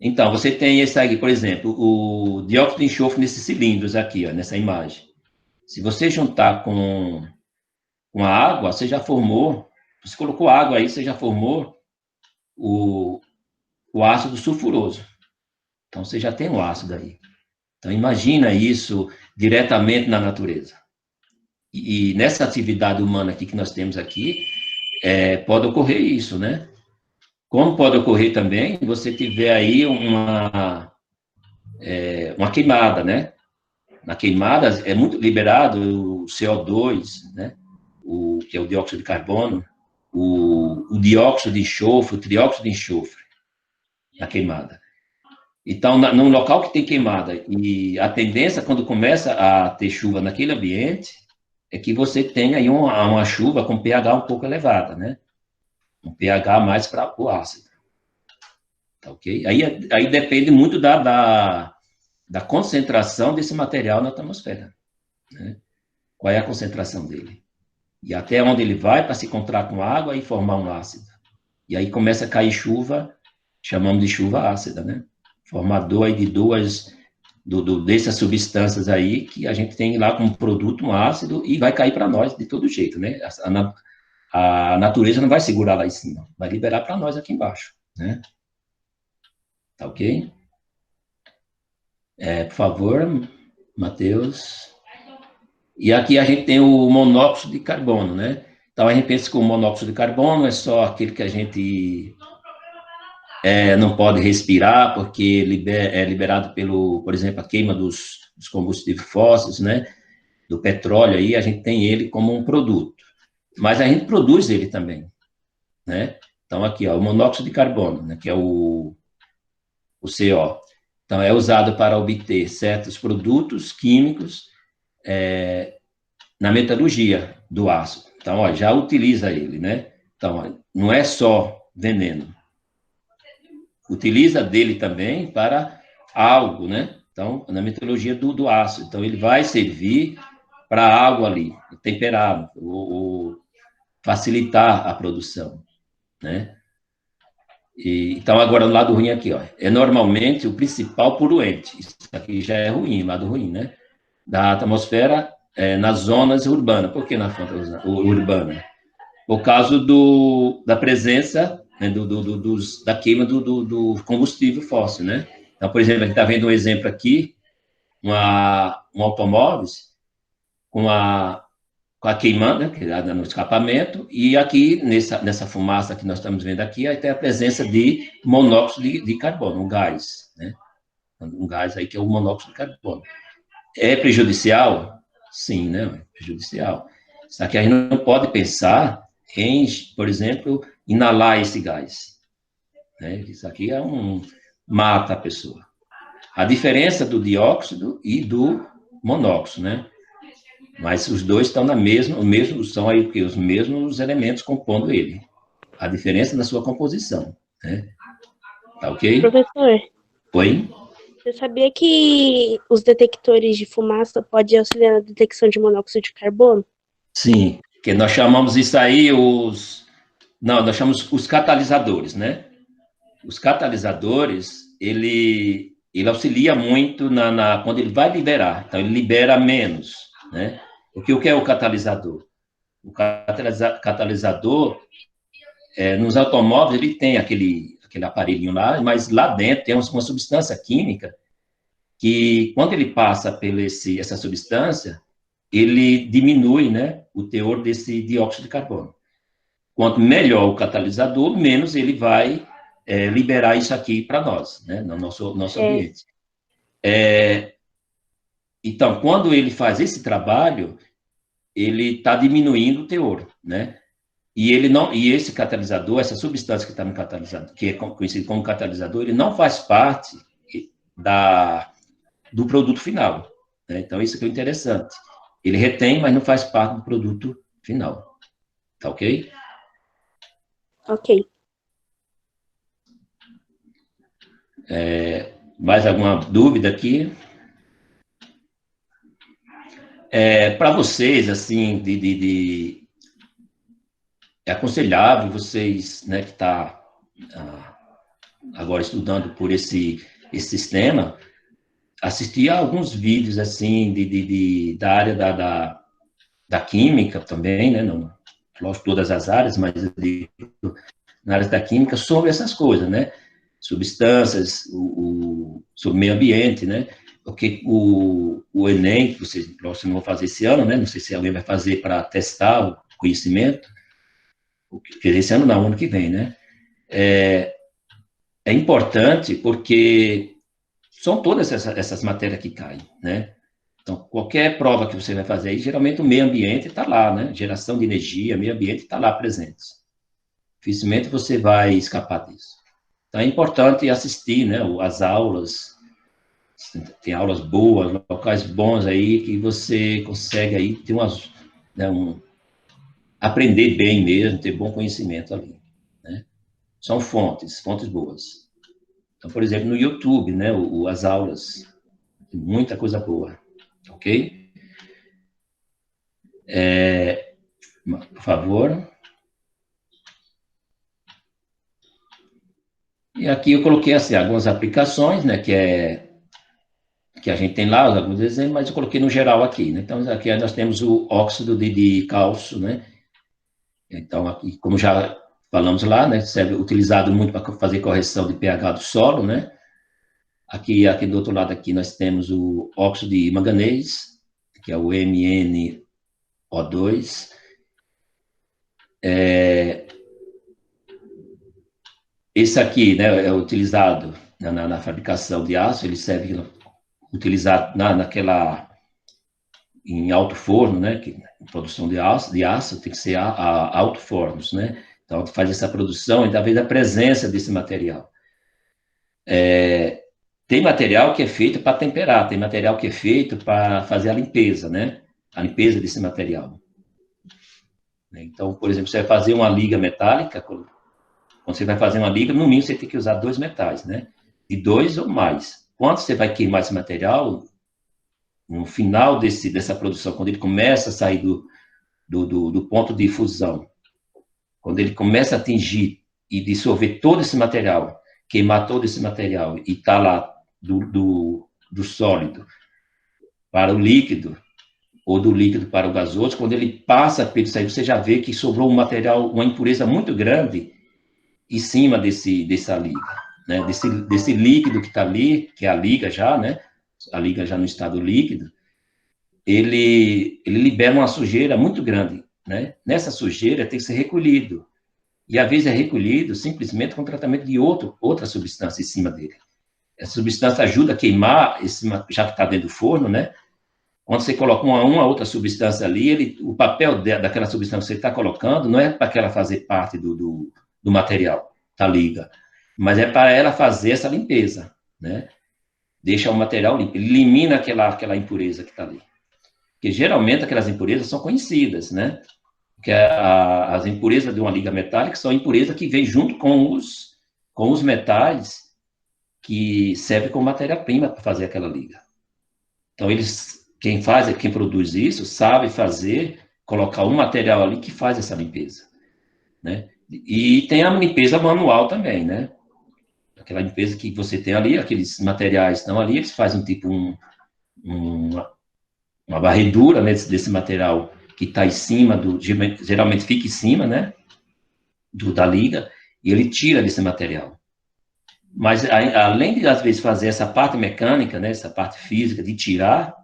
Então, você tem esse aqui, por exemplo, o dióxido de enxofre nesses cilindros aqui, ó, nessa imagem. Se você juntar com a água, você já formou, você colocou água aí, você já formou o ácido sulfuroso. Então, você já tem um ácido aí. Então, imagina isso diretamente na natureza. E nessa atividade humana aqui que nós temos aqui, pode ocorrer isso, né? Como pode ocorrer também, você tiver aí uma queimada, né? Na queimada é muito liberado o CO2, né? Que é o dióxido de carbono, o dióxido de enxofre, o trióxido de enxofre, na queimada. Então, num local que tem queimada, e a tendência, quando começa a ter chuva naquele ambiente, é que você tenha aí uma chuva com pH um pouco elevada, né? Um pH mais para o ácido. Tá ok? Aí depende muito da concentração desse material na atmosfera, né? Qual é a concentração dele? E até onde ele vai para se encontrar com água e formar um ácido. E aí começa a cair chuva, chamamos de chuva ácida, né? Formador aí de dessas substâncias aí que a gente tem lá como produto um ácido e vai cair para nós de todo jeito, né? A natureza não vai segurar lá em cima, vai liberar para nós aqui embaixo, né? Tá ok? Por favor, Matheus. E aqui a gente tem o monóxido de carbono, né? Então a gente pensa que o monóxido de carbono é só aquele que a gente não pode respirar, porque é liberado por exemplo, a queima dos combustíveis fósseis, né? Do petróleo aí, a gente tem ele como um produto. Mas a gente produz ele também, né? Então aqui, ó, o monóxido de carbono, né? Que é o CO. Então é usado para obter certos produtos químicos na metalurgia do aço. Então, ó, já utiliza ele, né? Então, ó, não é só veneno. Utiliza dele também para algo, né? Então, na metalurgia do aço. Então, ele vai servir para algo ali, temperar, ou facilitar a produção, né? Então, agora, no lado ruim aqui, ó, é normalmente o principal poluente. Isso aqui já é ruim, lado ruim, né? Da atmosfera nas zonas urbanas. Por que na zona urbana? Por causa da presença, né, da queima do combustível fóssil, né? Então, por exemplo, a gente está vendo um exemplo aqui, um automóvel com a queimando, né, que é no escapamento, e aqui, nessa fumaça que nós estamos vendo aqui, aí tem a presença de monóxido de carbono, um gás, né? Um gás aí que é o monóxido de carbono. É prejudicial? Sim, né? É prejudicial. Só que a gente não pode pensar em, por exemplo, inalar esse gás, né? Isso aqui mata a pessoa. A diferença do dióxido e do monóxido, né? Mas os dois estão são aí porque os mesmos elementos compondo ele. A diferença na sua composição, né? Tá ok? Professor, Oi? você sabia que os detectores de fumaça podem auxiliar na detecção de monóxido de carbono? Sim. que nós chamamos isso aí não, nós chamamos os catalisadores, né? Os catalisadores, ele auxilia muito quando ele vai liberar. Então, ele libera menos, né? Porque o que é o catalisador? O catalisador, nos automóveis, ele tem aquele aparelhinho lá, mas lá dentro tem uma substância química que, quando ele passa por essa substância, ele diminui, né, o teor desse dióxido de carbono. Quanto melhor o catalisador, menos ele vai liberar isso aqui para nós, né, no nosso ambiente. Então, quando ele faz esse trabalho, ele está diminuindo o teor, né? E esse catalisador, essa substância que está no catalisador, que é conhecido como catalisador, ele não faz parte do produto final, né? Então, isso que é interessante. Ele retém, mas não faz parte do produto final. Tá ok? Ok. Mais alguma dúvida aqui? Para vocês, assim, é aconselhável vocês, né, que estão agora estudando por esse sistema, assistir a alguns vídeos, assim, da área da química também, né, não lógico, todas as áreas, mas na área da química, sobre essas coisas, né, substâncias, sobre o meio ambiente, né, porque o Enem, que vocês não vão fazer esse ano, né, não sei se alguém vai fazer para testar o conhecimento, porque esse ano não, ano que vem, né, é importante porque são todas essas matérias que caem, né, então, qualquer prova que você vai fazer aí, geralmente o meio ambiente está lá, né, geração de energia, meio ambiente está lá presente. Dificilmente você vai escapar disso. Então, é importante assistir, né, as aulas, tem aulas boas, locais bons aí, que você consegue aí ter né, aprender bem mesmo, ter bom conhecimento ali, né? São fontes boas. Então, por exemplo, no YouTube, né, as aulas, tem muita coisa boa, ok? Por favor. E aqui eu coloquei assim, algumas aplicações, né, que a gente tem lá, alguns desenhos, mas eu coloquei no geral aqui, né? Então, aqui nós temos o óxido de cálcio, né? Então, aqui, como já falamos lá, né, serve utilizado muito para fazer correção de pH do solo, né? Aqui do outro lado aqui nós temos o óxido de manganês, que é o MnO2. Esse aqui, né, é utilizado na fabricação de aço, ele serve utilizado em alto forno, né, que produção de aço tem que ser a alto fornos, né, então faz essa produção e talvez a presença desse material. Tem material que é feito para temperar, tem material que é feito para fazer a limpeza, né, a limpeza desse material. Então, por exemplo, você vai fazer uma liga metálica, quando você vai fazer uma liga, no mínimo você tem que usar 2 metais, né, de 2 ou mais. Quando você vai queimar esse material, no final dessa produção, quando ele começa a sair do ponto de fusão, quando ele começa a atingir e dissolver todo esse material, queimar todo esse material e está lá do sólido para o líquido, ou do líquido para o gasoso, quando ele passa por isso aí, você já vê que sobrou um material, uma impureza muito grande em cima dessa liga, né? Desse líquido que está ali, que é a liga já, né? A liga já no estado líquido, ele libera uma sujeira muito grande, né? Nessa sujeira tem que ser recolhido. E às vezes é recolhido simplesmente com tratamento de outra substância em cima dele. Essa substância ajuda a queimar, já que está dentro do forno, né? Quando você coloca uma outra substância ali, o papel daquela substância que você está colocando não é para que ela fazer parte do material, da liga, mas é para ela fazer essa limpeza, né? Deixa o material limpo, elimina aquela impureza que está ali. Porque geralmente aquelas impurezas são conhecidas, né? Que as impurezas de uma liga metálica são impurezas que vêm junto com os metais que servem como matéria-prima para fazer aquela liga. Então, quem produz isso, sabe fazer colocar um material ali que faz essa limpeza, né? E tem a limpeza manual também, né? Aquela limpeza que você tem ali, aqueles materiais estão ali, eles fazem tipo uma varredura, né, desse material que está em cima, geralmente fica em cima, né, da liga, e ele tira desse material. Mas, além de, às vezes, fazer essa parte mecânica, né, essa parte física de tirar,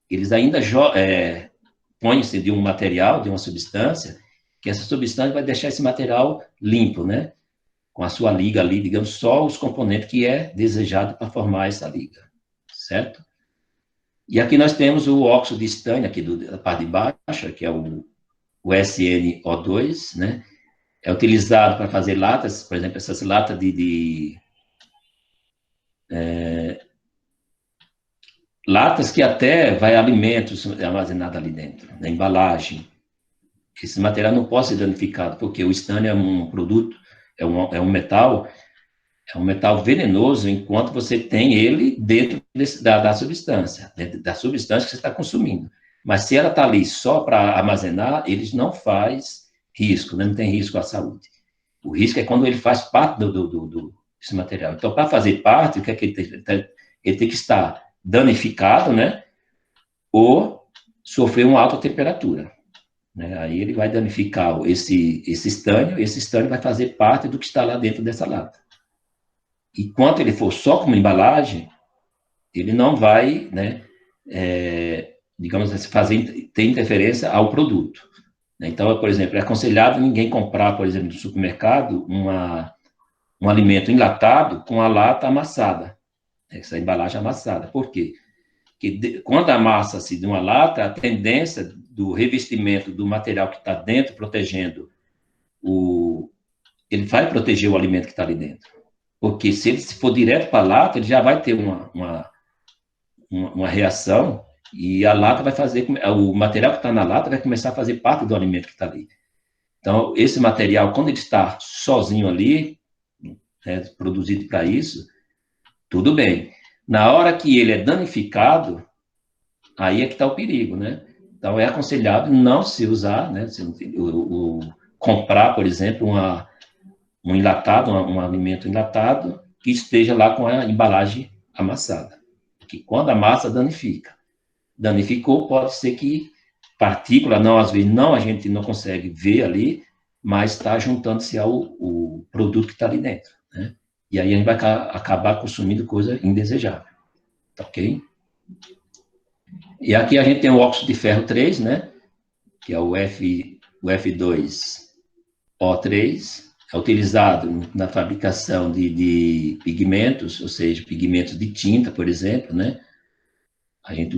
eles ainda põem-se de um material, de uma substância, que essa substância vai deixar esse material limpo, né, com a sua liga ali, digamos, só os componentes que é desejado para formar essa liga, certo? E aqui nós temos o óxido de estânio, aqui da parte de baixo, que é o SNO2, né? É utilizado para fazer latas, por exemplo, essas latas latas que até vai alimentos armazenados ali dentro, na embalagem. Esse material não pode ser danificado, porque o estânio é um produto, é um metal venenoso enquanto você tem ele dentro da substância, dentro da substância que você está consumindo. Mas se ela está ali só para armazenar, eles não faz risco, né? Não tem risco à saúde. O risco é quando ele faz parte desse material. Então, para fazer parte, o que é que ele tem que estar danificado, né? Ou sofrer uma alta temperatura. Né? Aí ele vai danificar esse estânio vai fazer parte do que está lá dentro dessa lata. Enquanto ele for só como embalagem, ele não vai, né, digamos assim, ter interferência ao produto. Então, por exemplo, é aconselhável ninguém comprar, por exemplo, no supermercado, um alimento enlatado com a lata amassada, essa embalagem amassada. Por quê? Porque quando amassa-se de uma lata, a tendência do revestimento do material que está dentro, protegendo ele vai proteger o alimento que está ali dentro. Porque se ele for direto para a lata, ele já vai ter uma reação e a lata vai fazer, o material que está na lata vai começar a fazer parte do alimento que está ali. Então, esse material, quando ele está sozinho ali, né, produzido para isso, tudo bem. Na hora que ele é danificado, aí é que está o perigo, né? Então, é aconselhado não se usar, né? Comprar, por exemplo, um enlatado, um alimento enlatado, que esteja lá com a embalagem amassada. Porque quando a massa danifica. Danificou, pode ser que partícula, às vezes a gente não consegue ver ali, mas está juntando-se ao produto que está ali dentro, né? E aí a gente vai acabar consumindo coisa indesejável, tá ok? E aqui a gente tem o óxido de ferro 3, né? Que é o F2O3, é utilizado na fabricação de pigmentos, ou seja, pigmentos de tinta, por exemplo, né? A gente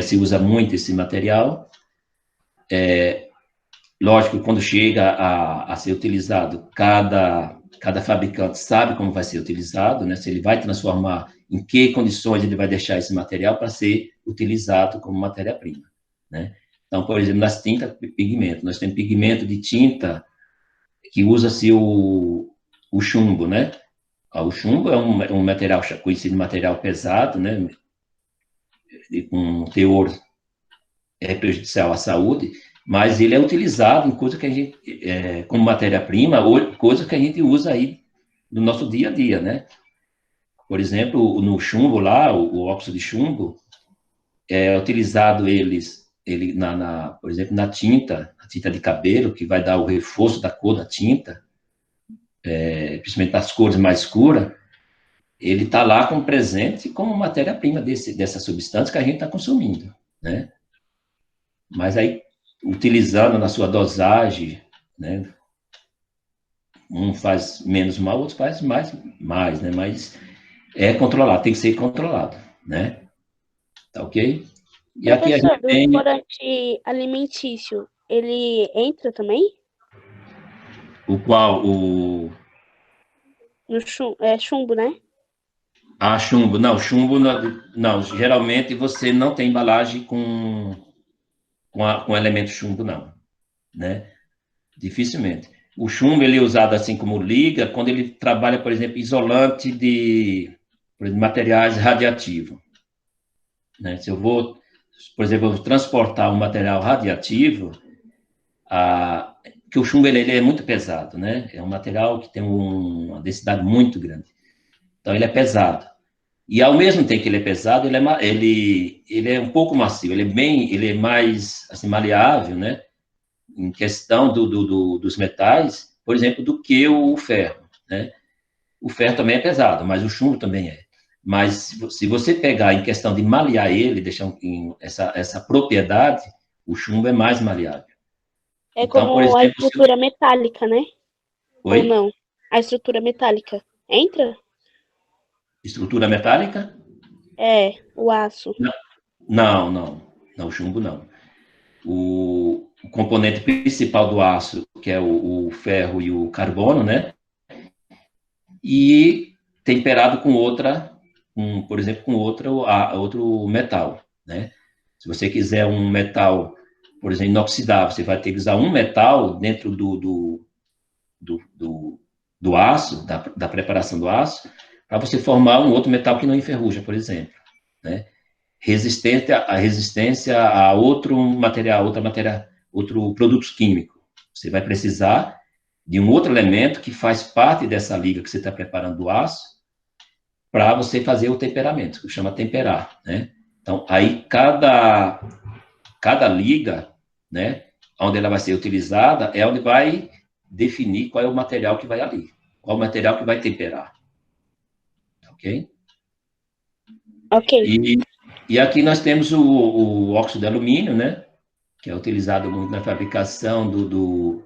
se usa muito esse material. Lógico, quando chega a ser utilizado, cada fabricante sabe como vai ser utilizado, né? Se ele vai transformar, em que condições ele vai deixar esse material para ser utilizado como matéria-prima, né? Então, por exemplo, nas tintas, pigmento, nós temos pigmento de tinta que usa-se o chumbo, né? O chumbo é um material conhecido material pesado, né? Com um teor prejudicial à saúde, mas ele é utilizado em coisa que a gente, como matéria-prima, ou coisa que a gente usa aí no nosso dia a dia, né? Por exemplo, no chumbo lá, o óxido de chumbo, é utilizado por exemplo, na tinta, a tinta de cabelo, que vai dar o reforço da cor da tinta, principalmente das cores mais escuras, ele está lá como presente, como matéria-prima dessa substância que a gente está consumindo, né? Mas aí, utilizando na sua dosagem, né? Um faz menos mal, outro faz mais, né? Mas é controlado, tem que ser controlado, né? Tá ok? E aqui a Professor, gente tem do corante alimentício, ele entra também? o qual, No chumbo, né? chumbo. Não, chumbo, não, geralmente você não tem embalagem com elemento chumbo, não, né? Dificilmente. O chumbo, ele é usado assim como liga, quando ele trabalha, por exemplo, isolante por exemplo, materiais radiativos, né? Se eu vou, por exemplo, transportar um material radiativo, que o chumbo ele é muito pesado, né? É um material que tem uma densidade muito grande. Então, ele é pesado. E, ao mesmo tempo que ele é pesado, ele é um pouco macio, ele é mais, assim, maleável, né? Em questão dos metais, por exemplo, do que o ferro, né? O ferro também é pesado, mas o chumbo também é. Mas se você pegar em questão de malear ele, deixar essa propriedade, o chumbo é mais maleável. É Então, por como a exemplo, estrutura metálica, né? Ou Oi? não? A estrutura metálica entra? Estrutura metálica? É, o aço. Não, não. Não, o chumbo não. O componente principal do aço, que é o ferro e o carbono, né? E temperado com por exemplo, com outro metal, né? Se você quiser um metal, por exemplo, inoxidável, você vai ter que usar um metal dentro do aço, da preparação do aço, para você formar um outro metal que não enferruja, por exemplo, né? Resistência a outro material, outro produto químico. Você vai precisar de um outro elemento que faz parte dessa liga que você está preparando do aço, para você fazer o temperamento, que chama temperar, né? Então, aí cada liga, né, onde ela vai ser utilizada, é onde vai definir qual é o material que vai ali, qual é o material que vai temperar, ok? Ok. E aqui nós temos o óxido de alumínio, né, que é utilizado muito na fabricação do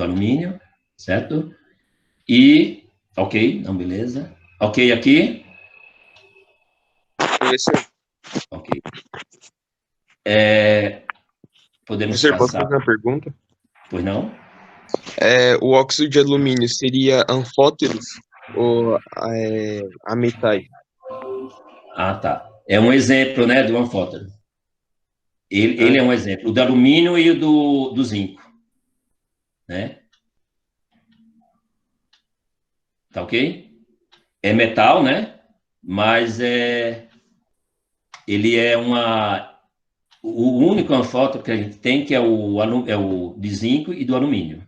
alumínio, certo? E, ok, não, beleza. Ok aqui? Professor, Ok. Podemos professor, posso passar, fazer uma pergunta? pois não? O óxido de alumínio seria anfóteros ou ametais? Ah, tá. É um exemplo, né, do anfótero. Ah, Ele é um exemplo, o do alumínio e o do zinco, né? Tá ok? É metal, né? Mas ele é o único anfótero que a gente tem que é o de zinco e do alumínio,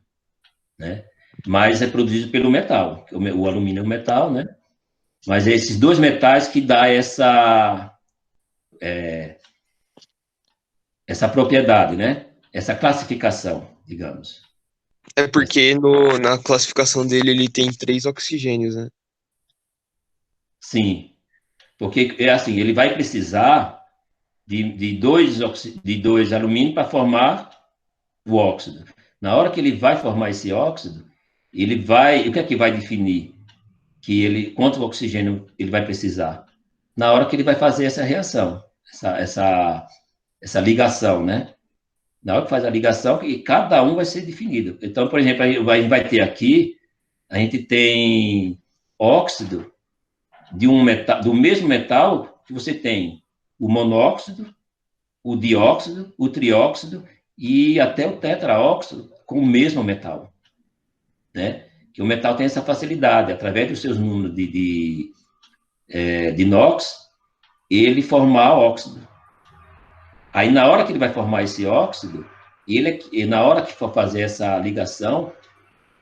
né? Mas é produzido pelo metal, o alumínio é um metal, né? Mas é esses dois metais que dá essa propriedade, né? Essa classificação, digamos. é porque na classificação dele ele tem 3 oxigênios, né? Sim, porque é assim, ele vai precisar de dois alumínio para formar o óxido. Na hora que ele vai formar esse óxido, o que é que vai definir quanto oxigênio ele vai precisar? Na hora que ele vai fazer essa reação, essa ligação, né? Na hora que faz a ligação, que cada um vai ser definido. Então, por exemplo, a gente vai ter aqui, a gente tem óxido do mesmo metal que você tem o monóxido, o dióxido, o trióxido e até o tetraóxido com o mesmo metal, né? Que o metal tem essa facilidade, através dos seus números de inox, ele formar óxido. Aí, na hora que ele vai formar esse óxido, na hora que for fazer essa ligação,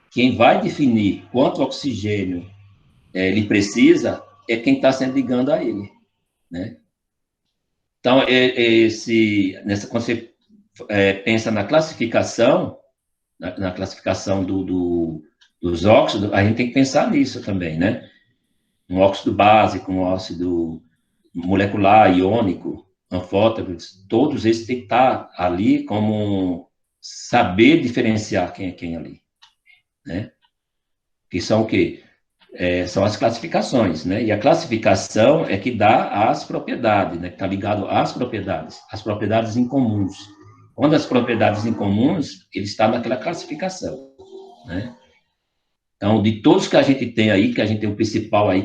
quem vai definir quanto oxigênio ele precisa é quem está sendo ligando a ele, né? Então, quando você pensa na classificação, na classificação dos óxidos, a gente tem que pensar nisso também, né? Um óxido básico, um óxido molecular, iônico, anfóteros, todos esses têm que estar ali como saber diferenciar quem é quem ali, né? Que são o quê? São as classificações, né? E a classificação é que dá as propriedades, né? Que está ligado às as propriedades incomuns. Quando as propriedades incomuns, ele está naquela classificação, né? Então, de todos que a gente tem aí, que a gente tem o principal aí,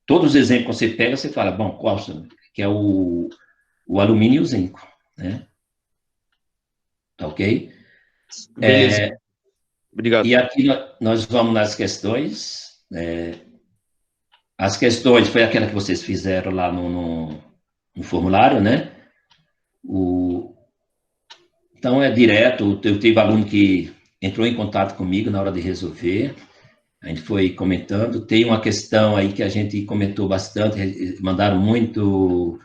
todos os exemplos que você pega, você fala, bom, qual que é o alumínio e o zinco, né? Tá ok? Beleza, E obrigado. aqui nós vamos nas questões. As questões foi aquela que vocês fizeram lá no formulário, né? Então, é direto. Eu tive aluno que entrou em contato comigo na hora de resolver, a gente foi comentando. Tem uma questão aí que a gente comentou bastante, mandaram muito,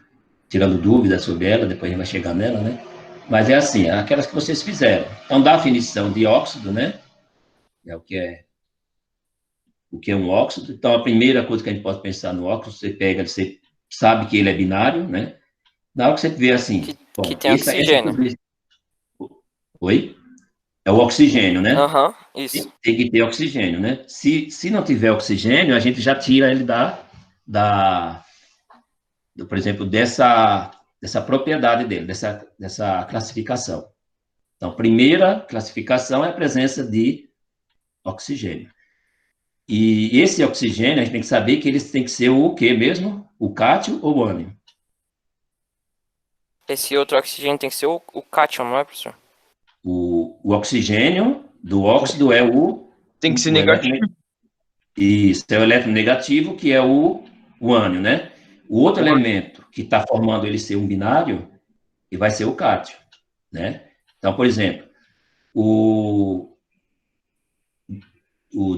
tirando dúvidas sobre ela, depois a gente vai chegar nela, né? Mas é assim, aquelas que vocês fizeram. Então, da definição de óxido, né? É o que é um óxido. Então, a primeira coisa que a gente pode pensar no óxido, você pega, você sabe que ele é binário, né? Na hora que você vê assim, bom, Que tem oxigênio. Oi? É o oxigênio, né? Aham, isso. Tem que ter oxigênio, né? Se não tiver oxigênio, a gente já tira ele por exemplo, dessa propriedade dele, dessa classificação. Então, primeira classificação é a presença de oxigênio. E esse oxigênio, a gente tem que saber que eles têm que ser o quê mesmo? O cátion ou o ânion? Esse outro oxigênio tem que ser o cátion, não é, professor? O oxigênio do óxido é o... Tem que ser negativo. Isso, é o elétron negativo, que é o ânion, né? O outro elemento que está formando ele ser um binário, e vai ser o cátion, né? Então, por exemplo, o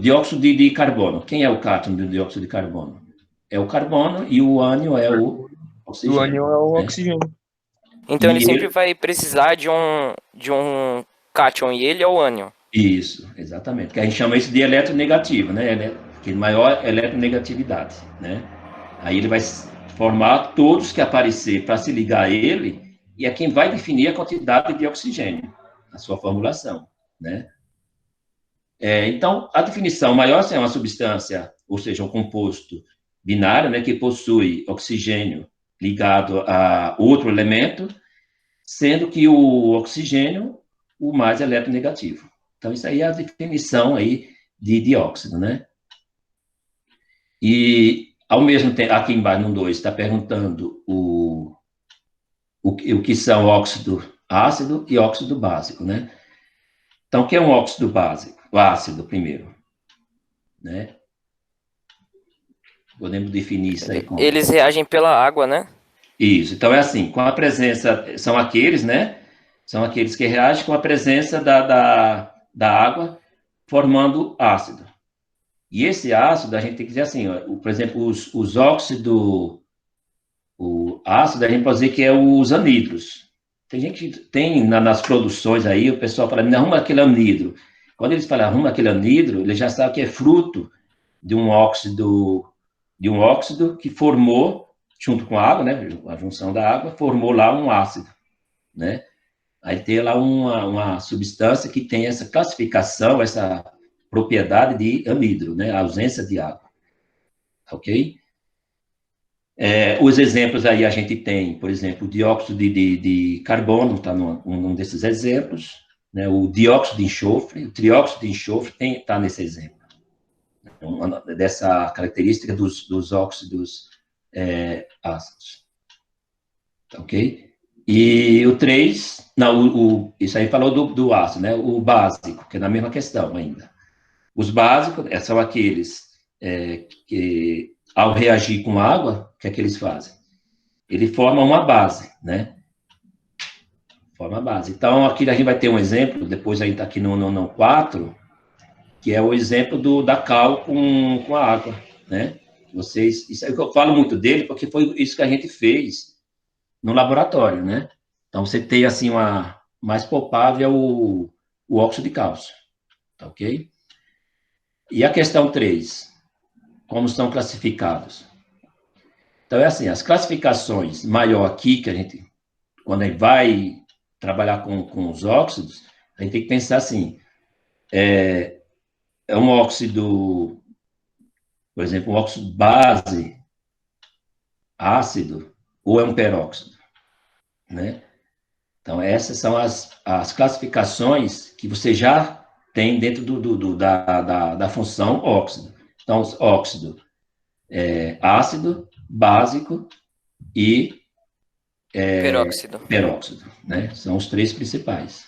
dióxido de carbono. Quem é o cátion do dióxido de carbono? É o carbono e o ânion é o oxigênio. O ânion é o né? oxigênio. Então ele sempre vai precisar de um cátion e ele é o ânion. Isso, exatamente. Que a gente chama isso de eletronegativo, né? Que maior eletronegatividade, né? Aí ele vai formar todos que aparecer para se ligar a ele, e é quem vai definir a quantidade de oxigênio, a sua formulação, né? Então, a definição maior é uma substância, ou seja, um composto binário, né, que possui oxigênio ligado a outro elemento, sendo que o oxigênio o mais eletronegativo. Então, isso aí é a definição aí de dióxido, né? E, ao mesmo tempo, aqui embaixo no 2, está perguntando o que são óxido ácido e óxido básico, né? Então, o que é um óxido básico? O ácido, primeiro, né? Podemos definir isso aí como... Eles reagem pela água, né? Isso. Então, é assim, com a presença... São aqueles, né? São aqueles que reagem com a presença da água, formando ácido. E esse ácido, a gente tem que dizer assim, ó, por exemplo, os óxidos... O ácido, a gente pode dizer que é os anidros. Tem gente que tem nas produções aí, o pessoal fala, arruma aquele anidro. Quando eles falam arruma aquele anidro, ele já sabe que é fruto de um óxido que formou, junto com a água, né, a junção da água, formou lá um ácido, né? Aí tem lá uma substância que tem essa classificação, essa propriedade de anidro, né, a ausência de água, ok? Os exemplos aí a gente tem, por exemplo, o dióxido de carbono está num desses exemplos, né? O dióxido de enxofre, o trióxido de enxofre está nesse exemplo, dessa característica dos óxidos ácidos. Ok? E o 3, não, isso aí falou do ácido, né? O básico, que é na mesma questão ainda. Os básicos são aqueles que, ao reagir com água, o que é que eles fazem? Ele forma uma base, né? Forma a base. Então, aqui a gente vai ter um exemplo, depois a gente está aqui no 4, que é o exemplo da cal com a água, né? Isso é o que eu falo muito dele, porque foi isso que a gente fez no laboratório, né? Então, você tem, assim, mais palpável é o óxido de cálcio, tá ok? E a questão 3, como são classificados? Então, é assim, as classificações maior aqui, que a gente, quando a gente vai trabalhar com os óxidos, a gente tem que pensar assim, é um óxido, por exemplo, um óxido base ácido, ou é um peróxido, né? Então, essas são as classificações que você já tem dentro da função óxido. Então, óxido ácido, básico e peróxido, né? São os 3 principais.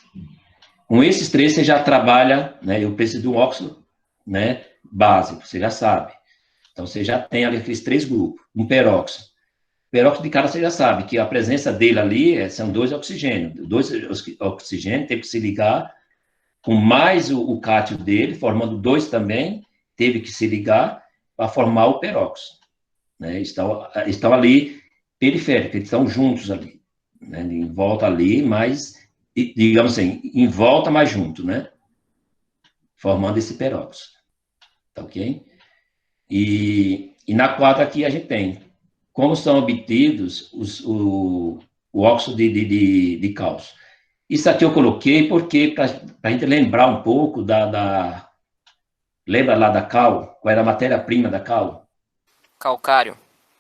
Com esses 3, você já trabalha, né? Eu preciso de um óxido, né? Básico, você já sabe. Então, você já tem ali aqueles 3 grupos. Um peróxido. Peróxido de cálcio, você já sabe que a presença dele ali são 2 oxigênios. 2 oxigênios tem que se ligar com mais o cátion dele, formando 2 também, teve que se ligar para formar o peróxido. Né? Estão ali periféricos, eles estão juntos ali, né? Em volta ali, mas, digamos assim, em volta, mas junto, né? Formando esse peróxido. Tá ok? E na 4 aqui a gente tem como são obtidos o óxido de cálcio. Isso aqui eu coloquei porque para a gente lembrar um pouco lembra lá da cal? Qual era a matéria-prima da cal? Calcário.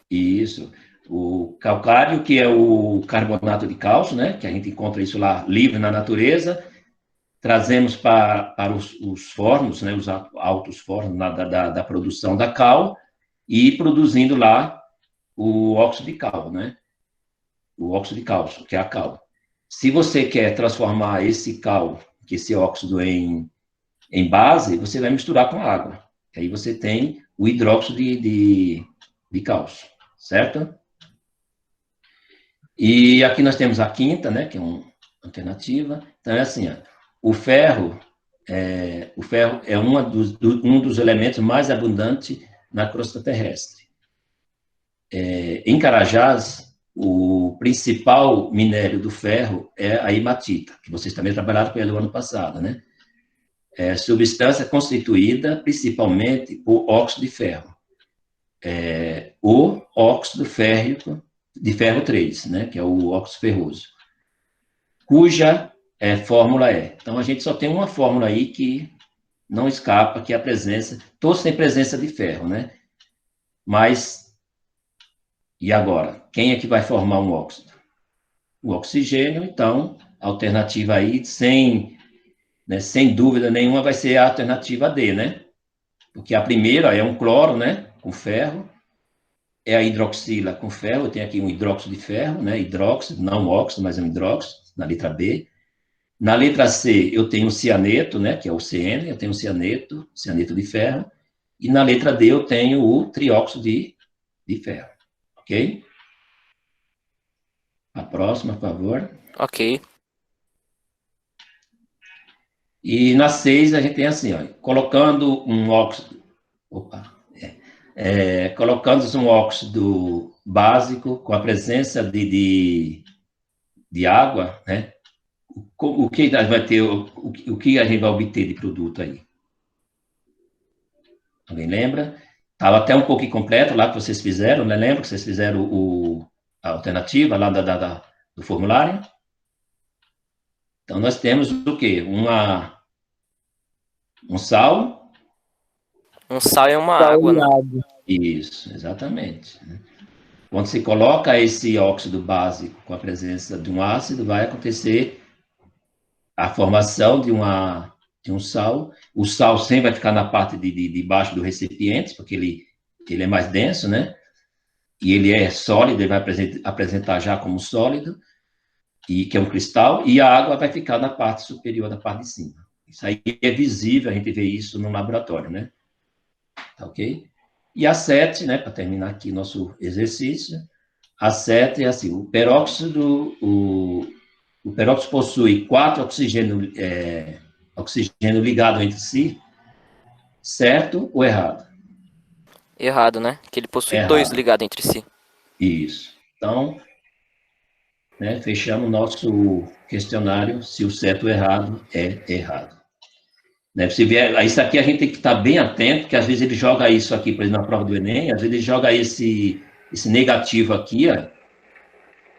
Isso. O calcário, que é o carbonato de cálcio, né? Que a gente encontra isso lá livre na natureza. Trazemos para os fornos, né? Os altos fornos da produção da cal e produzindo lá o óxido de cal, né? O óxido de cálcio, que é a cal. Se você quer transformar esse cal, esse óxido em base, você vai misturar com água. Aí você tem o hidróxido de cálcio, certo? E aqui nós temos a quinta, né, que é uma alternativa. Então, é assim, ó, o ferro é um dos elementos mais abundantes na crosta terrestre. Em Carajás, o principal minério do ferro é a hematita, que vocês também trabalharam com ele no ano passado, né? É substância constituída principalmente por óxido de ferro. O óxido férrico de ferro 3, né, que é o óxido ferroso, cuja fórmula é. Então, a gente só tem uma fórmula aí que não escapa, que é a presença, todos têm presença de ferro, né? Mas, e agora? Quem é que vai formar um óxido? O oxigênio, então, a alternativa aí, sem dúvida nenhuma, vai ser a alternativa D, né? Porque a primeira é um cloro, né, com ferro, é a hidroxila com ferro, eu tenho aqui um hidróxido de ferro, né, hidróxido, não óxido, mas é um hidróxido, na letra B. Na letra C, eu tenho um cianeto, né, que é o CN, eu tenho um cianeto de ferro, e na letra D eu tenho o trióxido de ferro, ok? A próxima, por favor. Ok. E na 6 a gente tem assim, ó, colocando um óxido, colocando um óxido básico com a presença de água, né? O que a gente vai ter, o que a gente vai obter de produto aí? Alguém lembra? Estava até um pouco incompleto lá que vocês fizeram, né? Lembra que vocês fizeram a alternativa lá do formulário? Então, nós temos o quê? Um sal. Um sal e uma água, né? Isso, exatamente. Quando se coloca esse óxido básico com a presença de um ácido, vai acontecer a formação de um sal. O sal sempre vai ficar na parte de baixo do recipiente, porque ele é mais denso, né? E ele é sólido, ele vai apresentar já como sólido, e que é um cristal, e a água vai ficar na parte superior, da parte de cima. Isso aí é visível, a gente vê isso no laboratório, né? Tá ok? E a 7, né, para terminar aqui nosso exercício, a 7 é assim, o peróxido possui 4 oxigênio ligado entre si, certo ou errado? Errado, né? Que ele possui Errado. 2 ligados entre si. Isso. Então, né, fechamos nosso questionário, se o certo ou errado é errado. Né, se vier, isso aqui a gente tem que estar bem atento, porque às vezes ele joga isso aqui, por exemplo, na prova do Enem, às vezes ele joga esse negativo aqui, ó,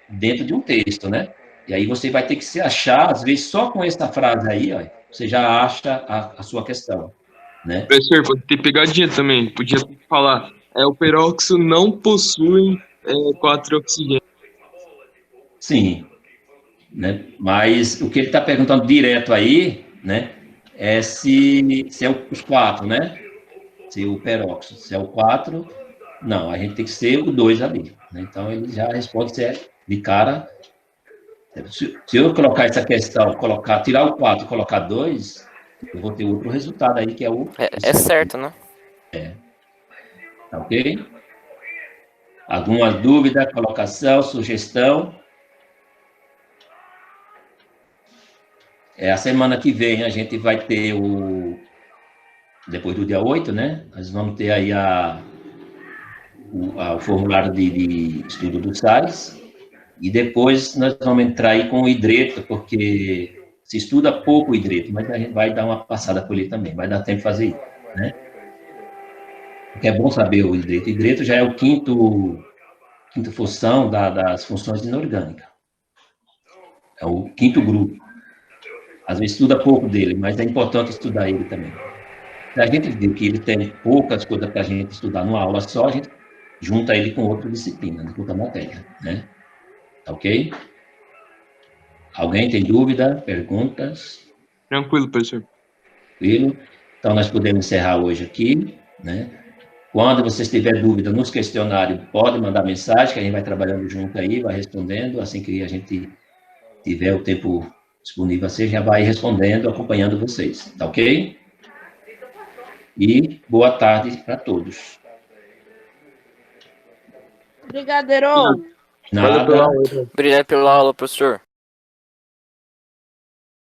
dentro de um texto, né? E aí você vai ter que se achar, às vezes, só com essa frase aí, ó, você já acha a sua questão, né? Professor, pode ter pegadinha também. Podia falar, o peróxido não possui 4 oxigênios. Sim, né? Mas o que ele está perguntando direto aí, né, é se é os 4, né? Se o peróxido, se é o 4, não, a gente tem que ser o 2 ali, né? Então ele já responde se é de cara. Se eu colocar essa questão, tirar o 4 e colocar 2, eu vou ter outro resultado aí, que é o É certo, né? Tá ok? Alguma dúvida, colocação, sugestão? A semana que vem a gente vai ter depois do dia 8, né? Nós vamos ter aí o formulário de estudo do SAIS, e depois nós vamos entrar aí com o hidreto, porque se estuda pouco o hidreto, mas a gente vai dar uma passada por ele também, vai dar tempo de fazer isso, né? Porque é bom saber o hidreto. O hidreto já é o quinto função das funções inorgânicas. É o quinto grupo. Às vezes estuda pouco dele, mas é importante estudar ele também. Se a gente vê que ele tem poucas coisas para a gente estudar numa aula só, a gente junta ele com outra disciplina, com outra matéria, né? Tá ok? Alguém tem dúvida, perguntas? Tranquilo, professor. Tranquilo? Então, nós podemos encerrar hoje aqui, né? Quando vocês tiverem dúvida nos questionários, pode mandar mensagem, que a gente vai trabalhando junto aí, vai respondendo, assim que a gente tiver o tempo disponível, você já vai respondendo, acompanhando vocês, tá ok? E boa tarde para todos. Obrigado, Heron. Valeu pela Nada. aula. Obrigado pela aula, professor.